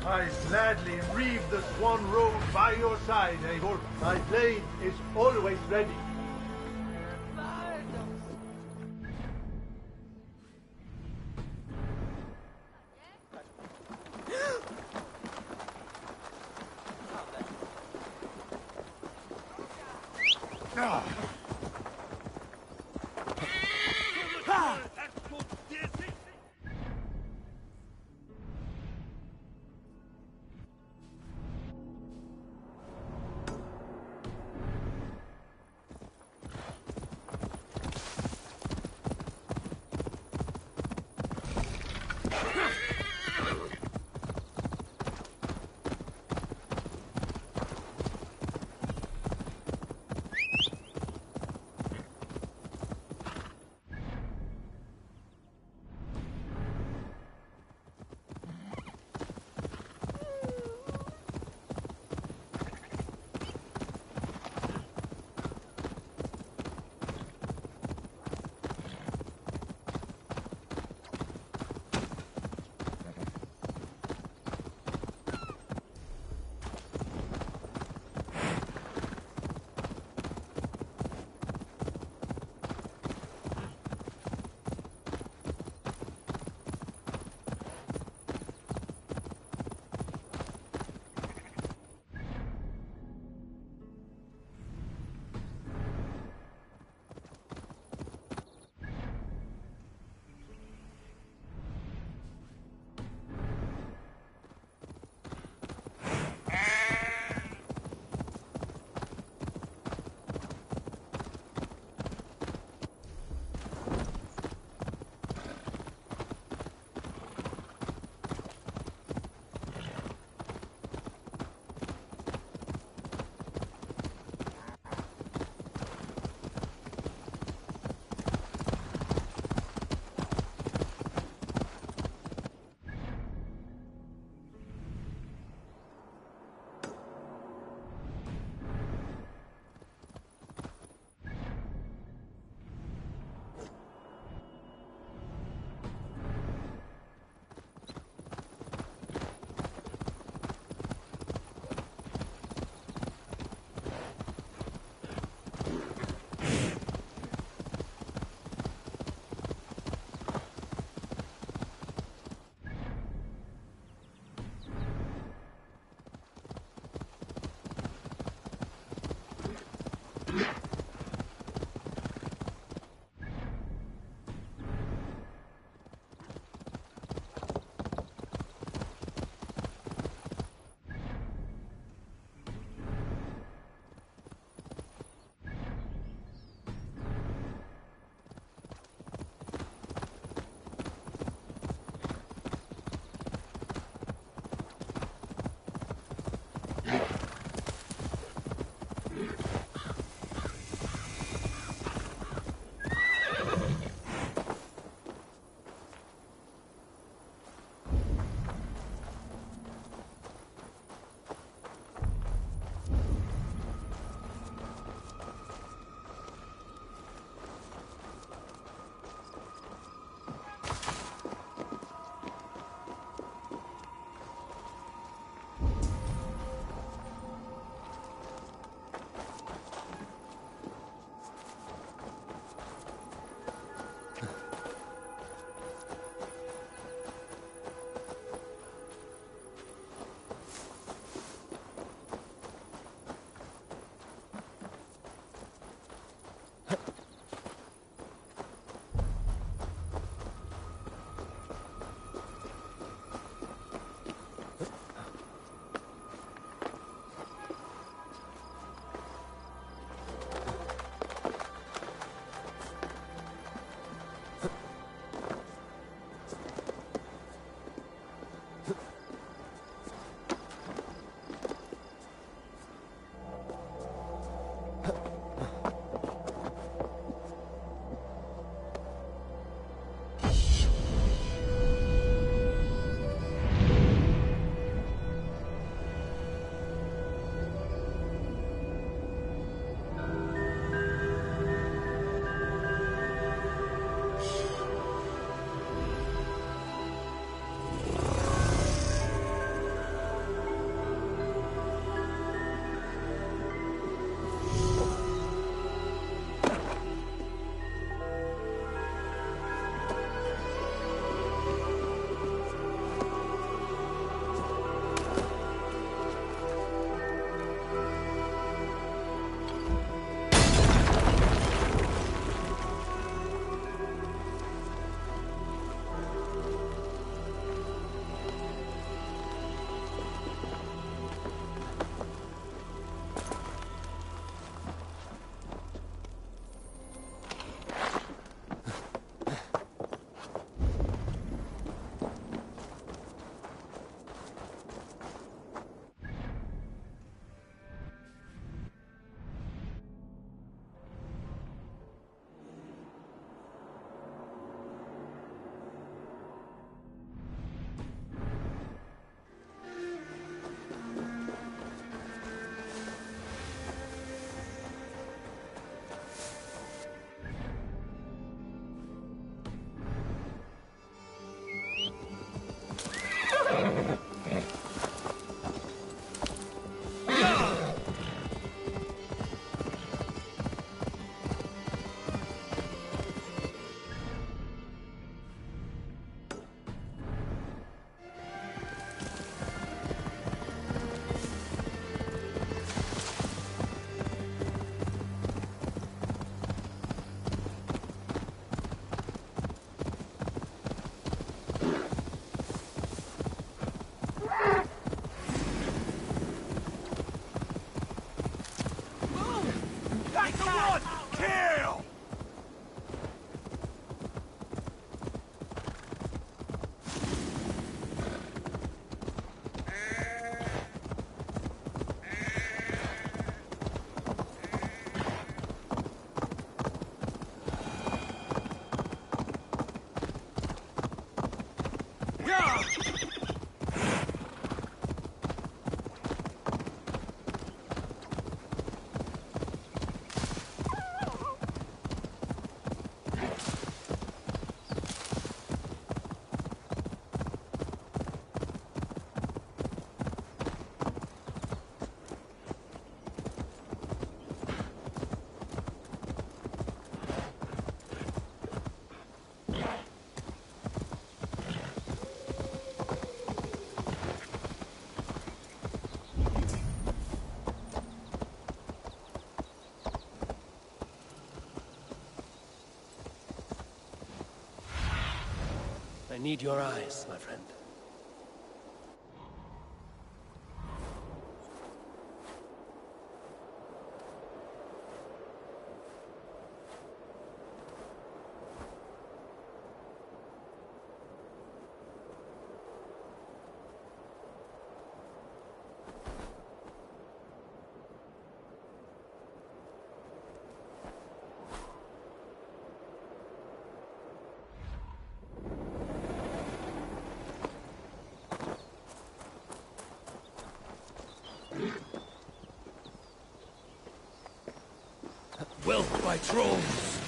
I gladly reave the swan robe by your side, Eivor. My blade is always ready. Strike the one! Kill! I need your eyes, my friend. Wealth by trolls!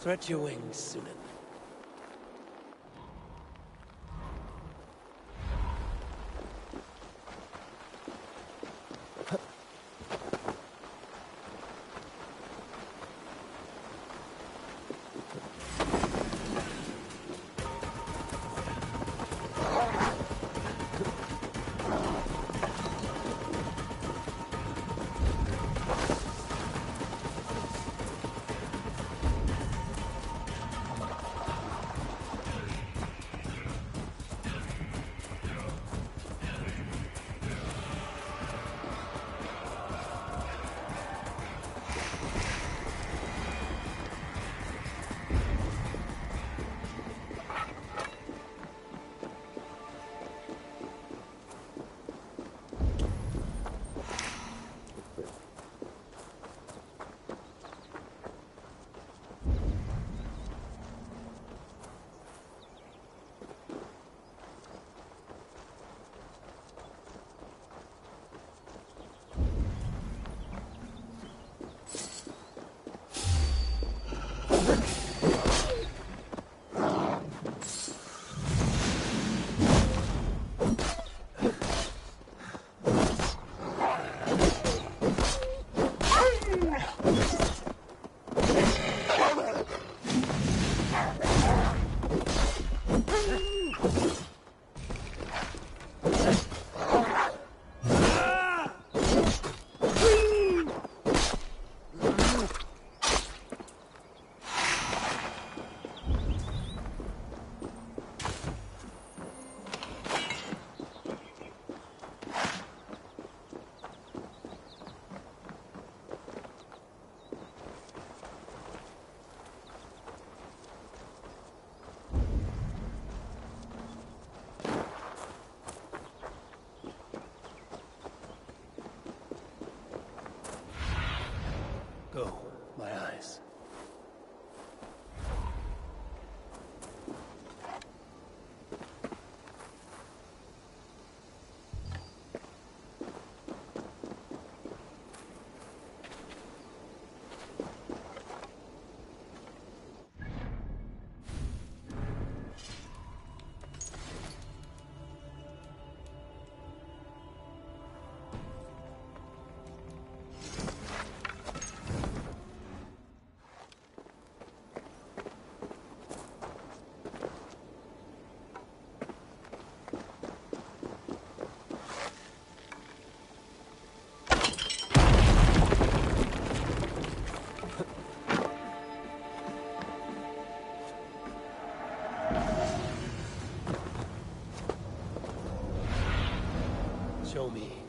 Stretch your wings, Sunan. Go, my eyes. Show me.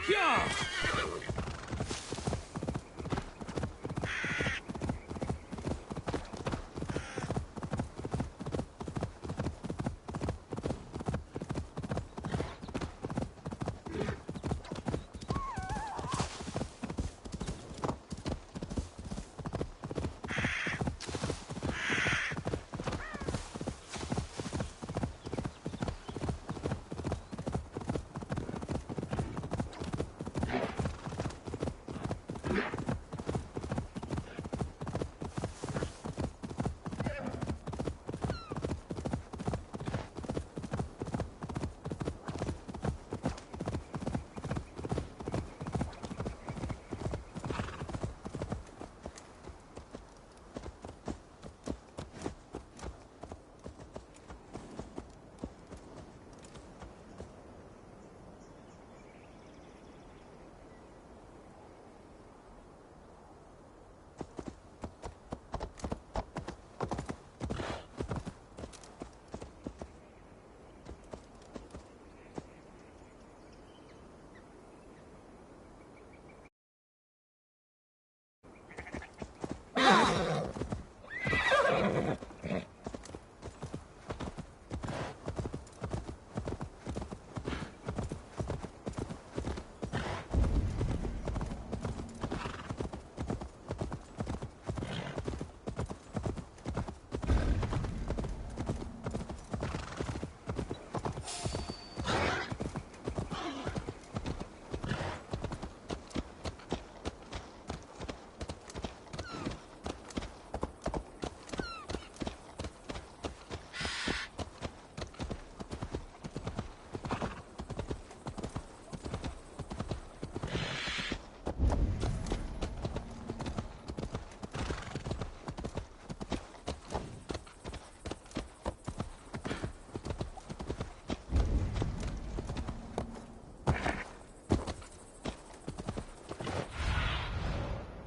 Yeah!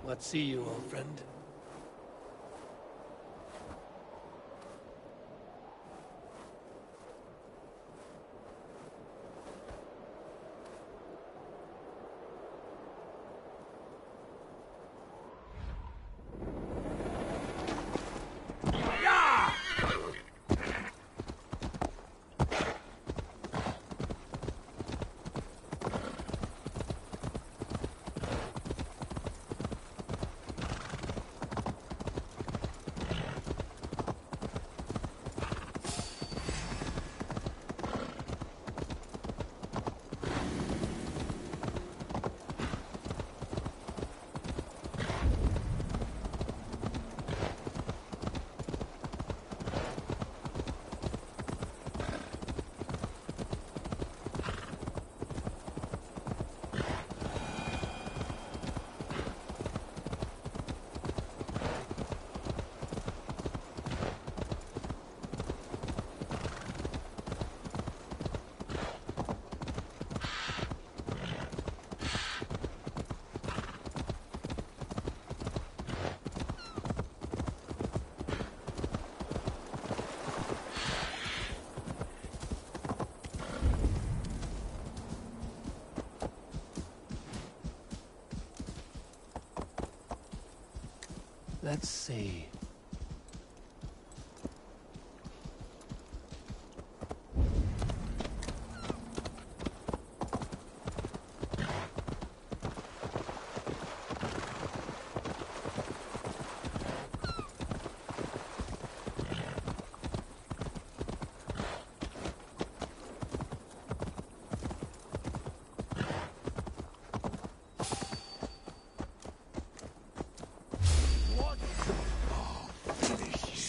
What see you, old friend? Let's see.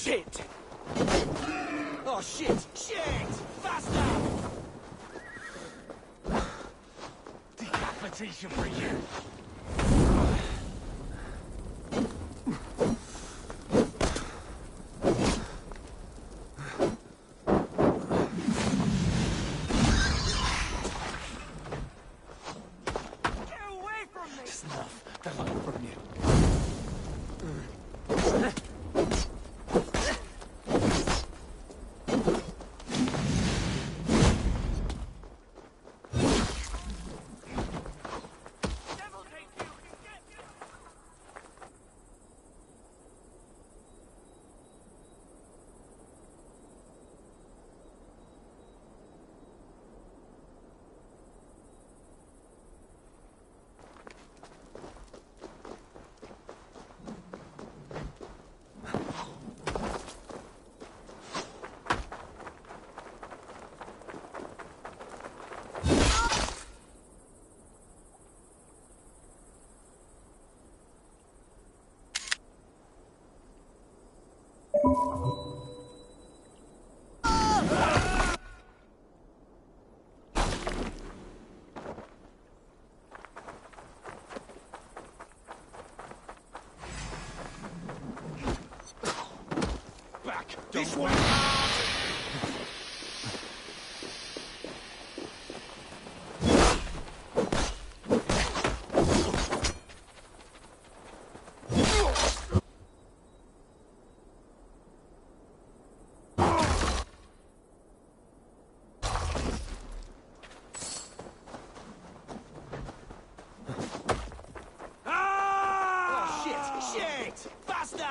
Shit! Oh shit! Shit! Faster! Decapitation for you! Get away from me! It's enough. They're looking from you. This one! Oh shit! Shit! Faster!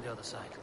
the other side.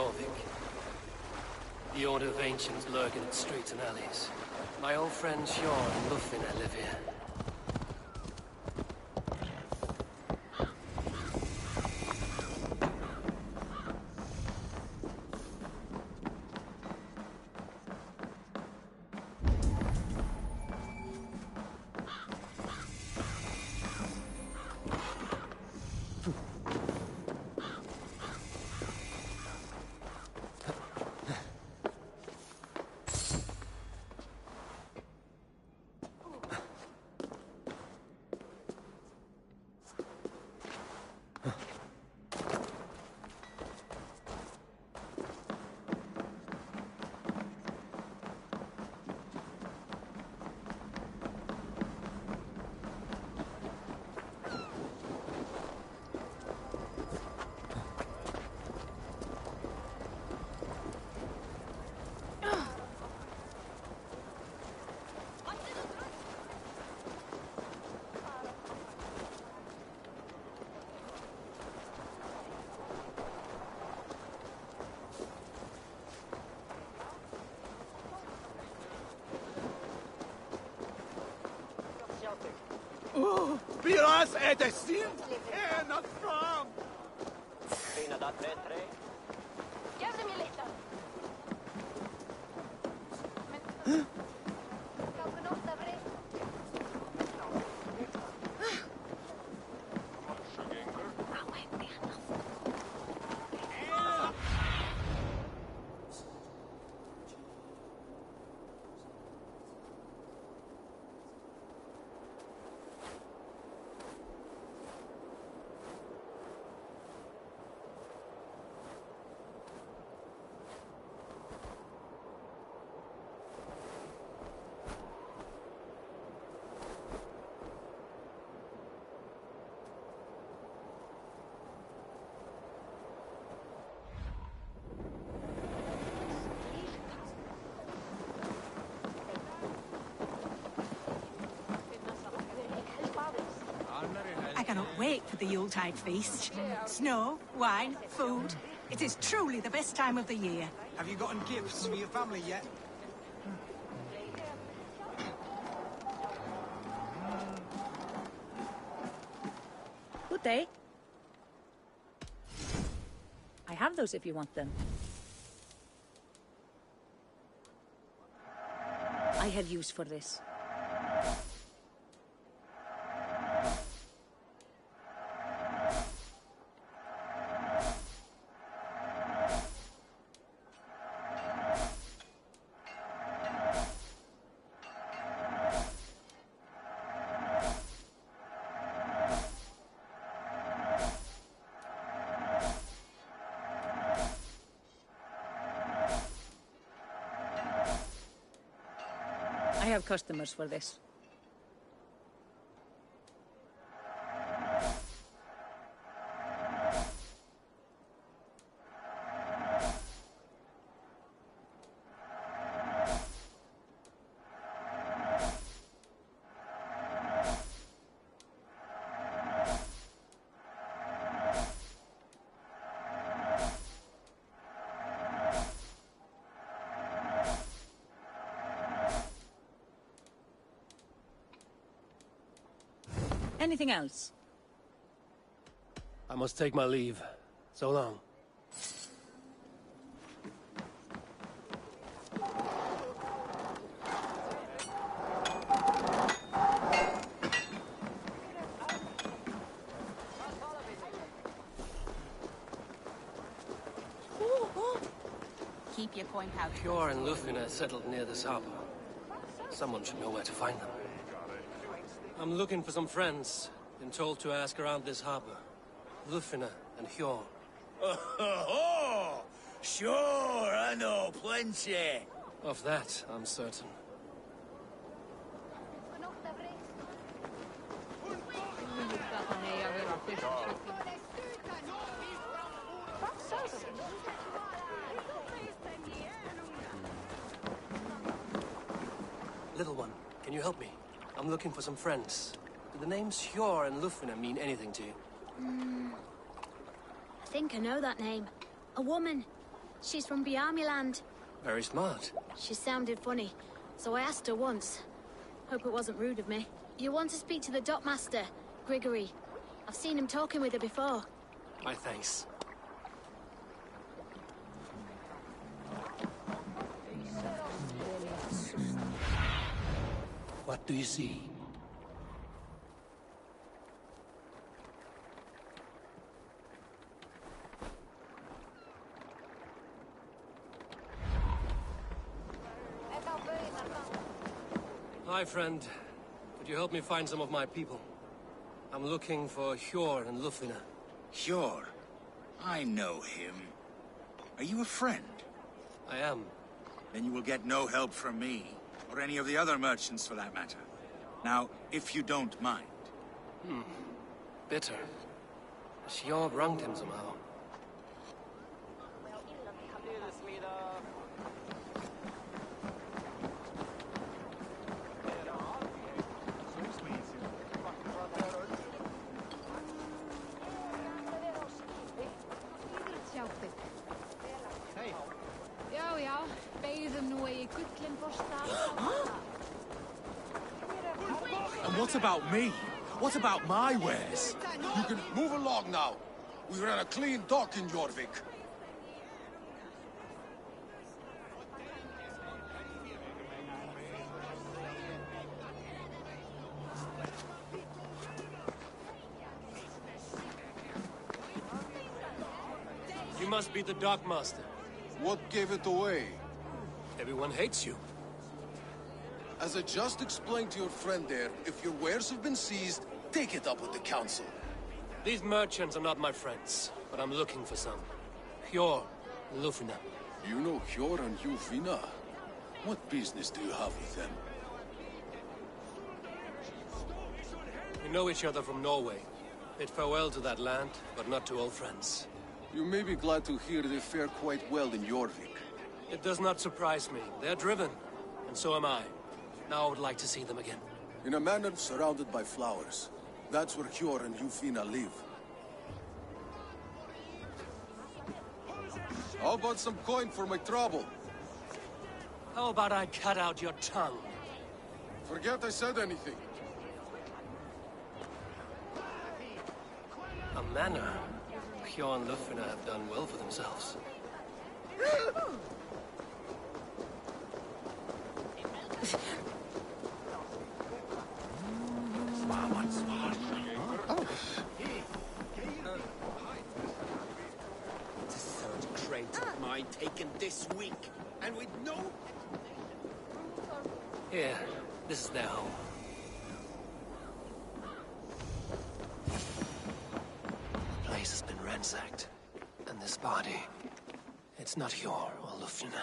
Jorvik. The Order of Ancients lurk in its streets and alleys. My old friends Hjor and Lufina live here. Oh, Piras et estin, not from. I cannot wait for the Yuletide feast. Snow, wine, food. It is truly the best time of the year. Have you gotten gifts for your family yet? Good day. I have those if you want them. I have use for this. I have customers for this. Anything else? I must take my leave. So long. Keep your coin pouch. Hjor and Lufina settled near this harbor. Someone should know where to find them. I'm looking for some friends. Been told to ask around this harbor. Lufina and Hjor. Oh, sure, I know plenty. Of that, I'm certain. Little one, can you help me? I'm looking for some friends. Do the names Hjor and Lufina mean anything to you? I think I know that name. A woman. She's from Biamiland. Very smart. She sounded funny, so I asked her once. Hope it wasn't rude of me. You want to speak to the dockmaster, Grigory. I've seen him talking with her before. My thanks. What do you see? Hi, friend. Could you help me find some of my people? I'm looking for Hjor and Lufina. Hjor? I know him. Are you a friend? I am. Then you will get no help from me, or any of the other merchants for that matter. Now, if you don't mind. Bitter. Hjor wronged him somehow. And what about me? What about my wares? You can move along now. We ran a clean dock in Jorvik. You must be the dockmaster. What gave it away? Everyone hates you. As I just explained to your friend there, if your wares have been seized, take it up with the council. These merchants are not my friends, but I'm looking for some. Hjor and Lufina. You know Hjor and Lufina? What business do you have with them? We know each other from Norway. Bid farewell to that land, but not to old friends. You may be glad to hear they fare quite well in Jorvik. It does not surprise me. They're driven, and so am I. Now I would like to see them again. In a manor surrounded by flowers. That's where Hjor and Lufina live. How about some coin for my trouble? How about I cut out your tongue? Forget I said anything. A manor. Hjor and Lufina have done well for themselves. It's a third crate of mine taken this week, and with no... Here, this is their home. The place has been ransacked. And this body, it's not Hjor or Lufina.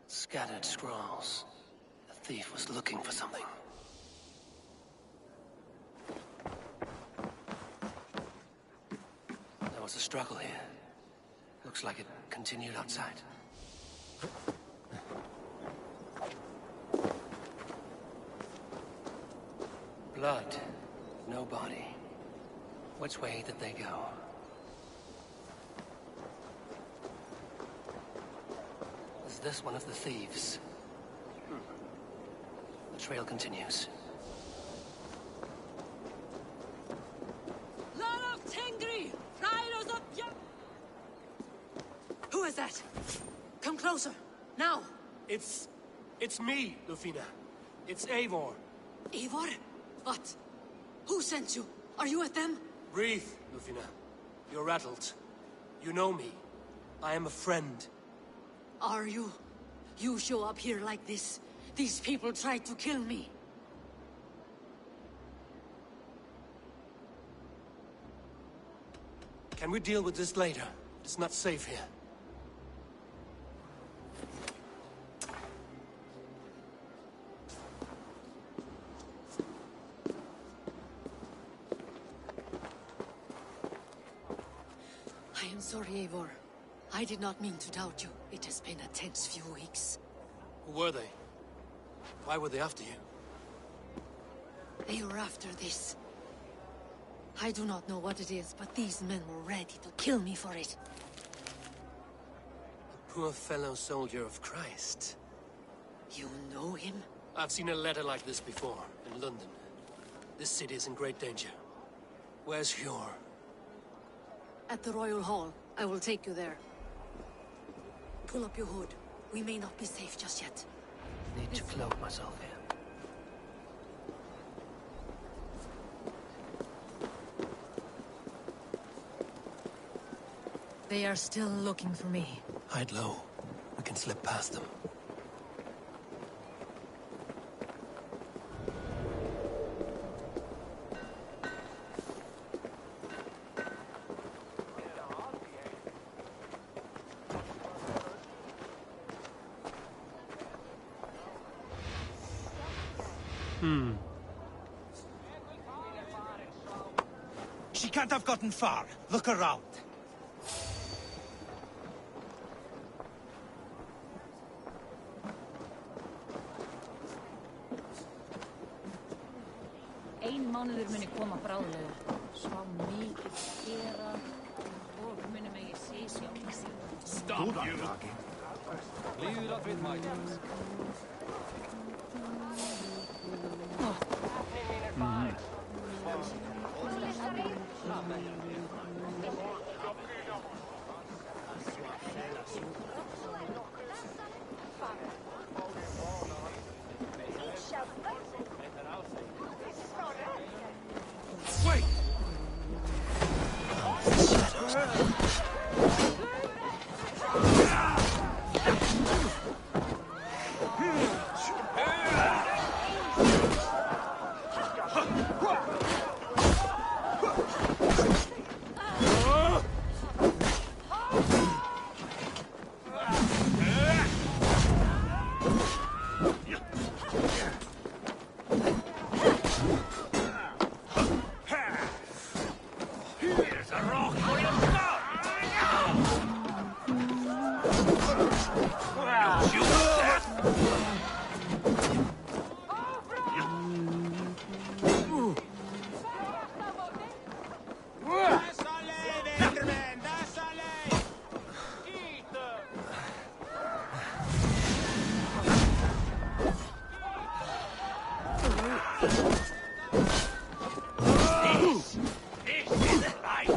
Scattered scrolls. The thief was looking for something. There was a struggle here. Looks like it continued outside. Blood, no body. Which way did they go? Is this one of the thieves? The trail continues. Who is that? Come closer, now! It's me, Lufina. It's Eivor. Eivor? What? Who sent you? Are you with them? Breathe, Lufina. You're rattled. You know me. I am a friend. Are you? You show up here like this. These people tried to kill me. Can we deal with this later? It's not safe here. I am sorry, Eivor. I did not mean to doubt you. It has been a tense few weeks. Who were they? Why were they after you? They were after this. I do not know what it is, but these men were ready to kill me for it. Poor fellow soldier of Christ. You know him? I've seen a letter like this before, in London. This city is in great danger. Where's Hjor? At the Royal Hall. I will take you there. Pull up your hood. We may not be safe just yet. Need to cloak myself here. They are still looking for me. Hide low. We can slip past them. She can't have gotten far. Look around. Ein mánuður muni koma bráðlega. Svá mikið gera og muni megi sísjá. Stop you! Leave it up with my desk. Wait! Here's a rock for your skull! You shoot that! This is life!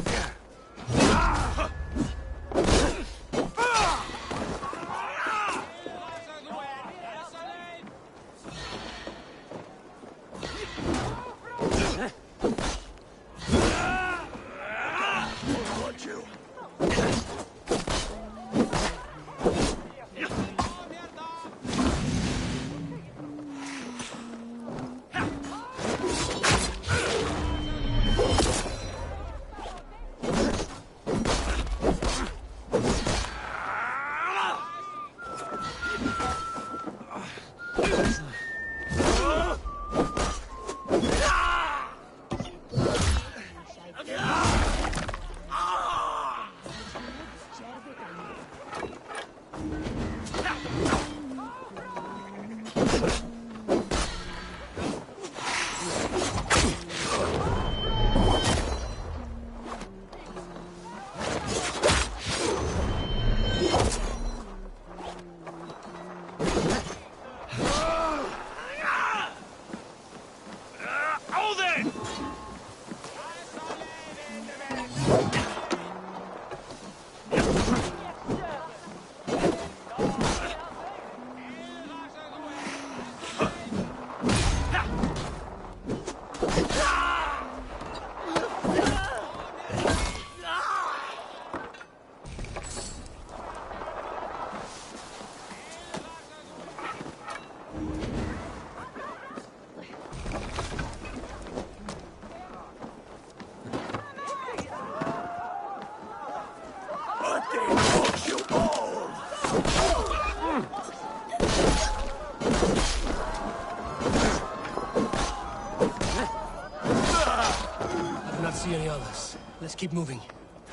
I do not see any others. Let's keep moving.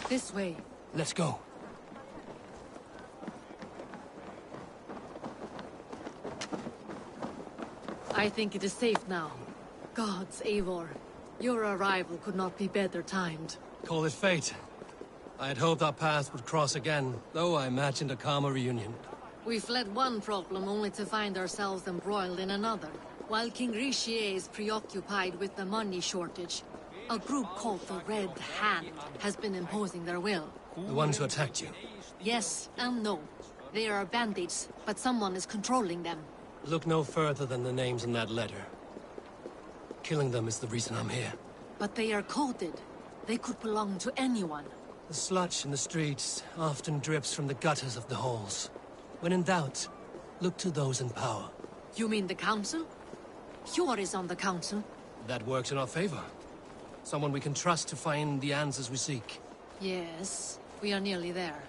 This way. Let's go. I think it is safe now. Gods, Eivor. Your arrival could not be better timed. Call it fate. I had hoped our paths would cross again, though I imagined a calmer reunion. We fled one problem only to find ourselves embroiled in another. While King Richier is preoccupied with the money shortage, a group called the Red Hand has been imposing their will. The ones who attacked you? Yes and no. They are bandits, but someone is controlling them. Look no further than the names in that letter. Killing them is the reason I'm here. But they are coded. They could belong to anyone. The sludge in the streets often drips from the gutters of the halls. When in doubt, look to those in power. You mean the Council? Hjor is on the Council. That works in our favor. Someone we can trust to find the answers we seek. Yes, we are nearly there.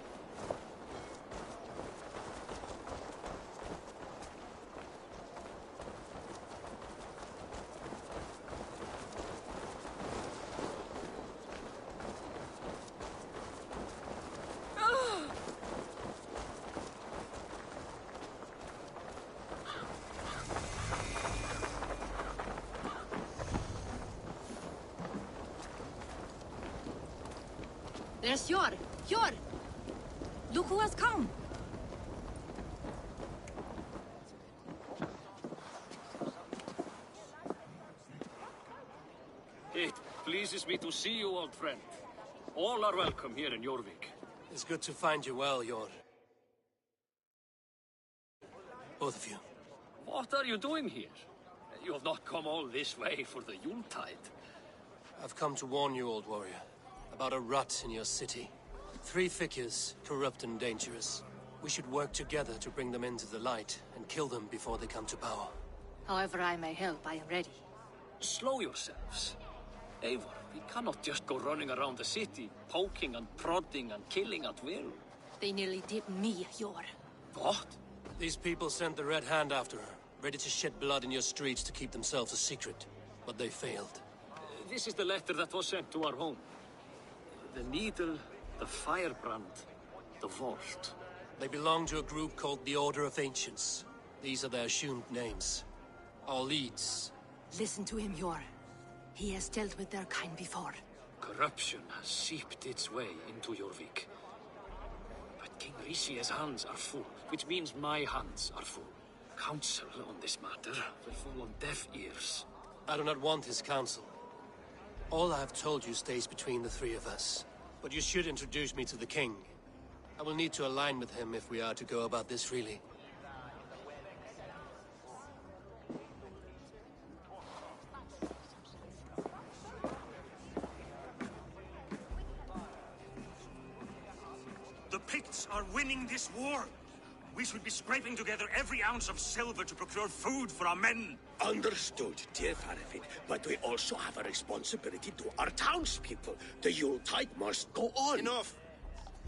There's Hjor! Hjor! Look who has come! It pleases me to see you, old friend. All are welcome here in Jorvik. It's good to find you well, Hjor. Both of you. What are you doing here? You have not come all this way for the Yuletide. I've come to warn you, old warrior, about a rot in your city. 3 figures, corrupt and dangerous. We should work together to bring them into the light and kill them before they come to power. However I may help, I am ready. Slow yourselves. Eivor, we cannot just go running around the city, poking and prodding and killing at will. They nearly did me, Hjor. What? These people sent the Red Hand after her, ready to shed blood in your streets to keep themselves a secret. But they failed. This is the letter that was sent to our home. The needle, the firebrand, the vault. They belong to a group called the Order of Ancients. These are their assumed names. Our leads. Listen to him, Hjor. He has dealt with their kind before. Corruption has seeped its way into Jorvik. But King Richier's hands are full, which means my hands are full. Counsel on this matter will fall on deaf ears. I do not want his counsel. All I have told you stays between the 3 of us. But you should introduce me to the king. I will need to align with him if we are to go about this freely. The Picts are winning this war. We should be scraping together every ounce of silver to procure food for our men. Understood, dear Farafin. But we also have a responsibility to our townspeople. The Yuletide must go on. Enough.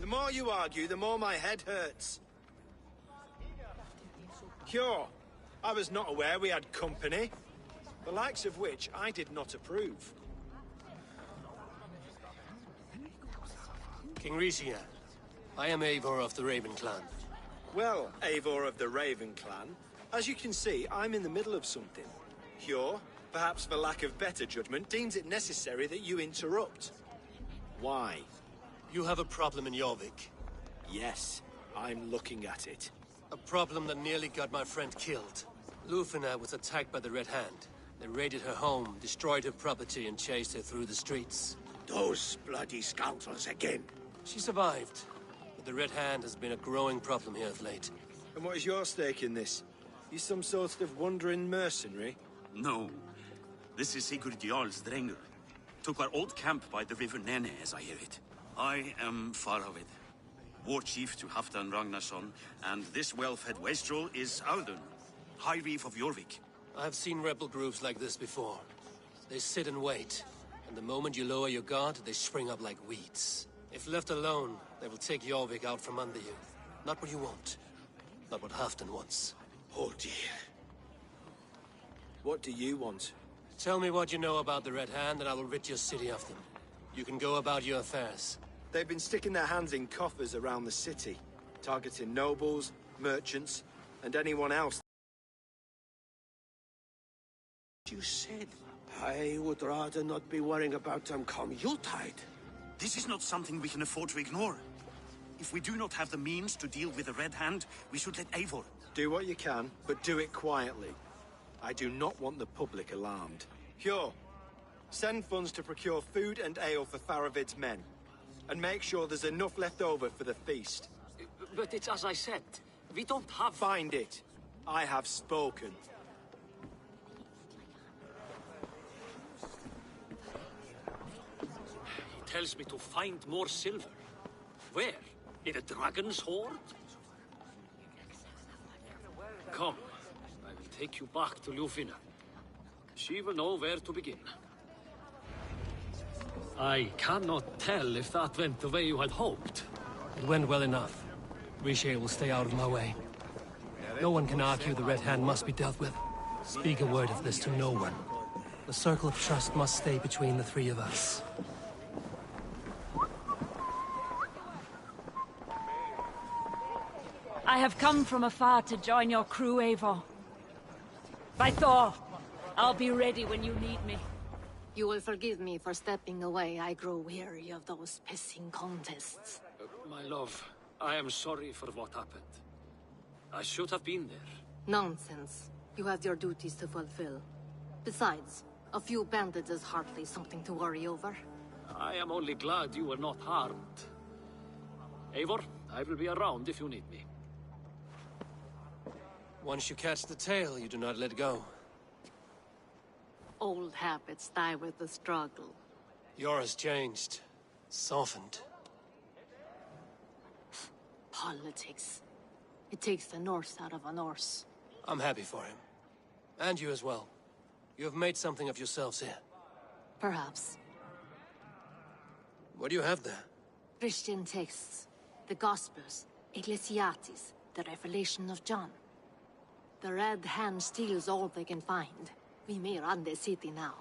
The more you argue, the more my head hurts. Hjor, I was not aware we had company, the likes of which I did not approve. King Richier, I am Eivor of the Raven clan. Well, Eivor of the Raven clan, as you can see, I'm in the middle of something. Hjor, perhaps for lack of better judgment, deems it necessary that you interrupt. Why? You have a problem in Jorvik. Yes, I'm looking at it. A problem that nearly got my friend killed. Lufina was attacked by the Red Hand. They raided her home, destroyed her property, and chased her through the streets. Those bloody scoundrels again. She survived, but the Red Hand has been a growing problem here of late. And what is your stake in this? You some sort of wandering mercenary? No. This is Sigurd Jarl's Drenger. Took our old camp by the river Nene, as I hear it. I am Faravid, war chief to Halfdan Ragnarsson, and this well-fed wastrel is Aldun, High Reef of Jorvik. I have seen rebel groups like this before. They sit and wait, and the moment you lower your guard, they spring up like weeds. If left alone, they will take Jorvik out from under you. Not what you want. Not what Halfdan wants. Oh dear. What do you want? Tell me what you know about the Red Hand, and I will rid your city of them. You can go about your affairs. They've been sticking their hands in coffers around the city, targeting nobles, merchants, and anyone else. You said I would rather not be worrying about them come Yuletide. This is not something we can afford to ignore. If we do not have the means to deal with the Red Hand, we should let Eivor. Do what you can, but do it quietly. I do not want the public alarmed. Hjor, send funds to procure food and ale for Faravid's men. And make sure there's enough left over for the feast. But it's as I said. We don't have... Find it. I have spoken. He tells me to find more silver. Where? In a dragon's hoard? Come. I will take you back to Ljufina. She will know where to begin. I cannot tell if that went the way you had hoped. It went well enough. Riche will stay out of my way. No one can argue the Red Hand must be dealt with. Speak a word of this to no one. The circle of trust must stay between the three of us. I have come from afar to join your crew, Eivor. By Thor, I'll be ready when you need me. You will forgive me for stepping away. I grow weary of those pissing contests. My love, I am sorry for what happened. I should have been there. Nonsense. You have your duties to fulfill. Besides, a few bandits is hardly something to worry over. I am only glad you were not harmed. Eivor, I will be around if you need me. Once you catch the tail, you do not let go. Old habits die with the struggle. Yours changed. Softened. Politics. It takes the Norse out of a Norse. I'm happy for him. And you as well. You have made something of yourselves here. Perhaps. What do you have there? Christian texts. The Gospels. Ecclesiastes. The Revelation of John. The Red Hand steals all they can find. We may run the city now,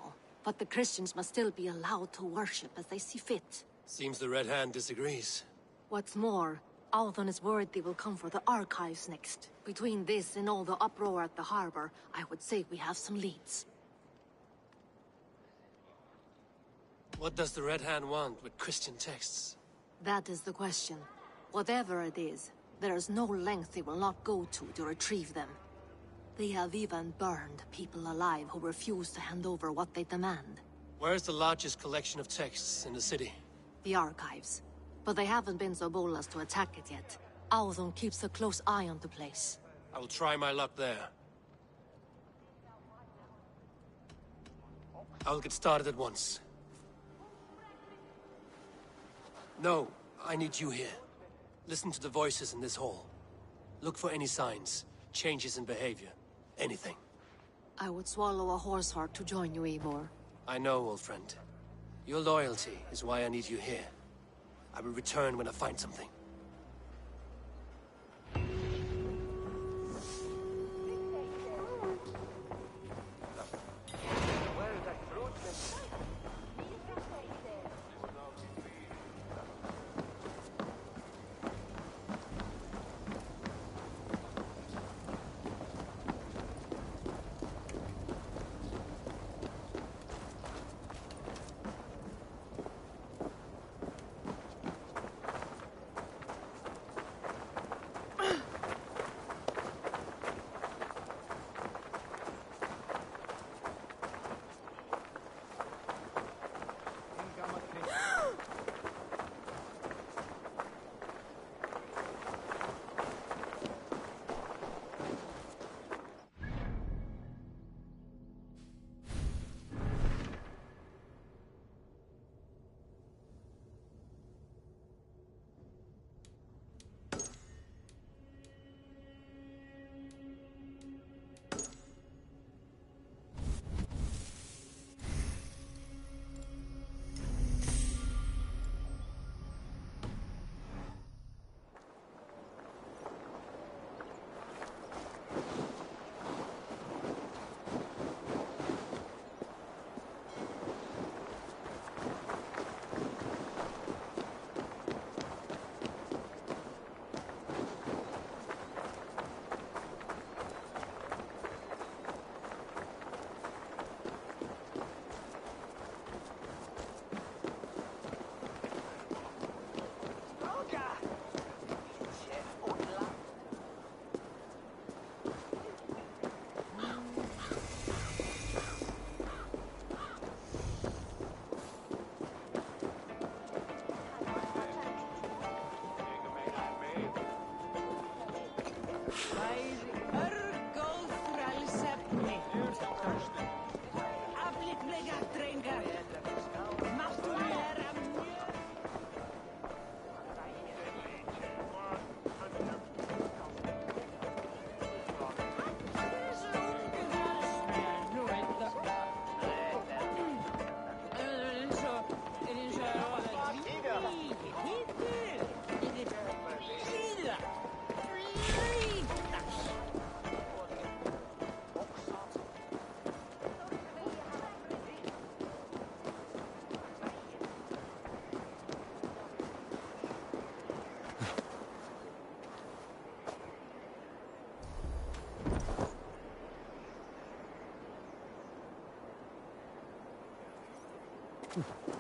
but the Christians must still be allowed to worship as they see fit. Seems the Red Hand disagrees. What's more, Alden is worried they will come for the archives next. Between this and all the uproar at the harbor, I would say we have some leads. What does the Red Hand want with Christian texts? That is the question. Whatever it is, there is no length they will not go to retrieve them. They have even burned people alive who refuse to hand over what they demand. Where's the largest collection of texts in the city? The archives. But they haven't been so bold as to attack it yet. Audun keeps a close eye on the place. I will try my luck there. I'll get started at once. No, I need you here. Listen to the voices in this hall. Look for any signs, changes in behavior. Anything. I would swallow a horse heart to join you, Eivor. I know, old friend. Your loyalty is why I need you here. I will return when I find something. Help!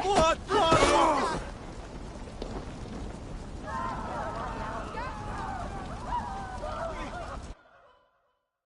Blood! Blood!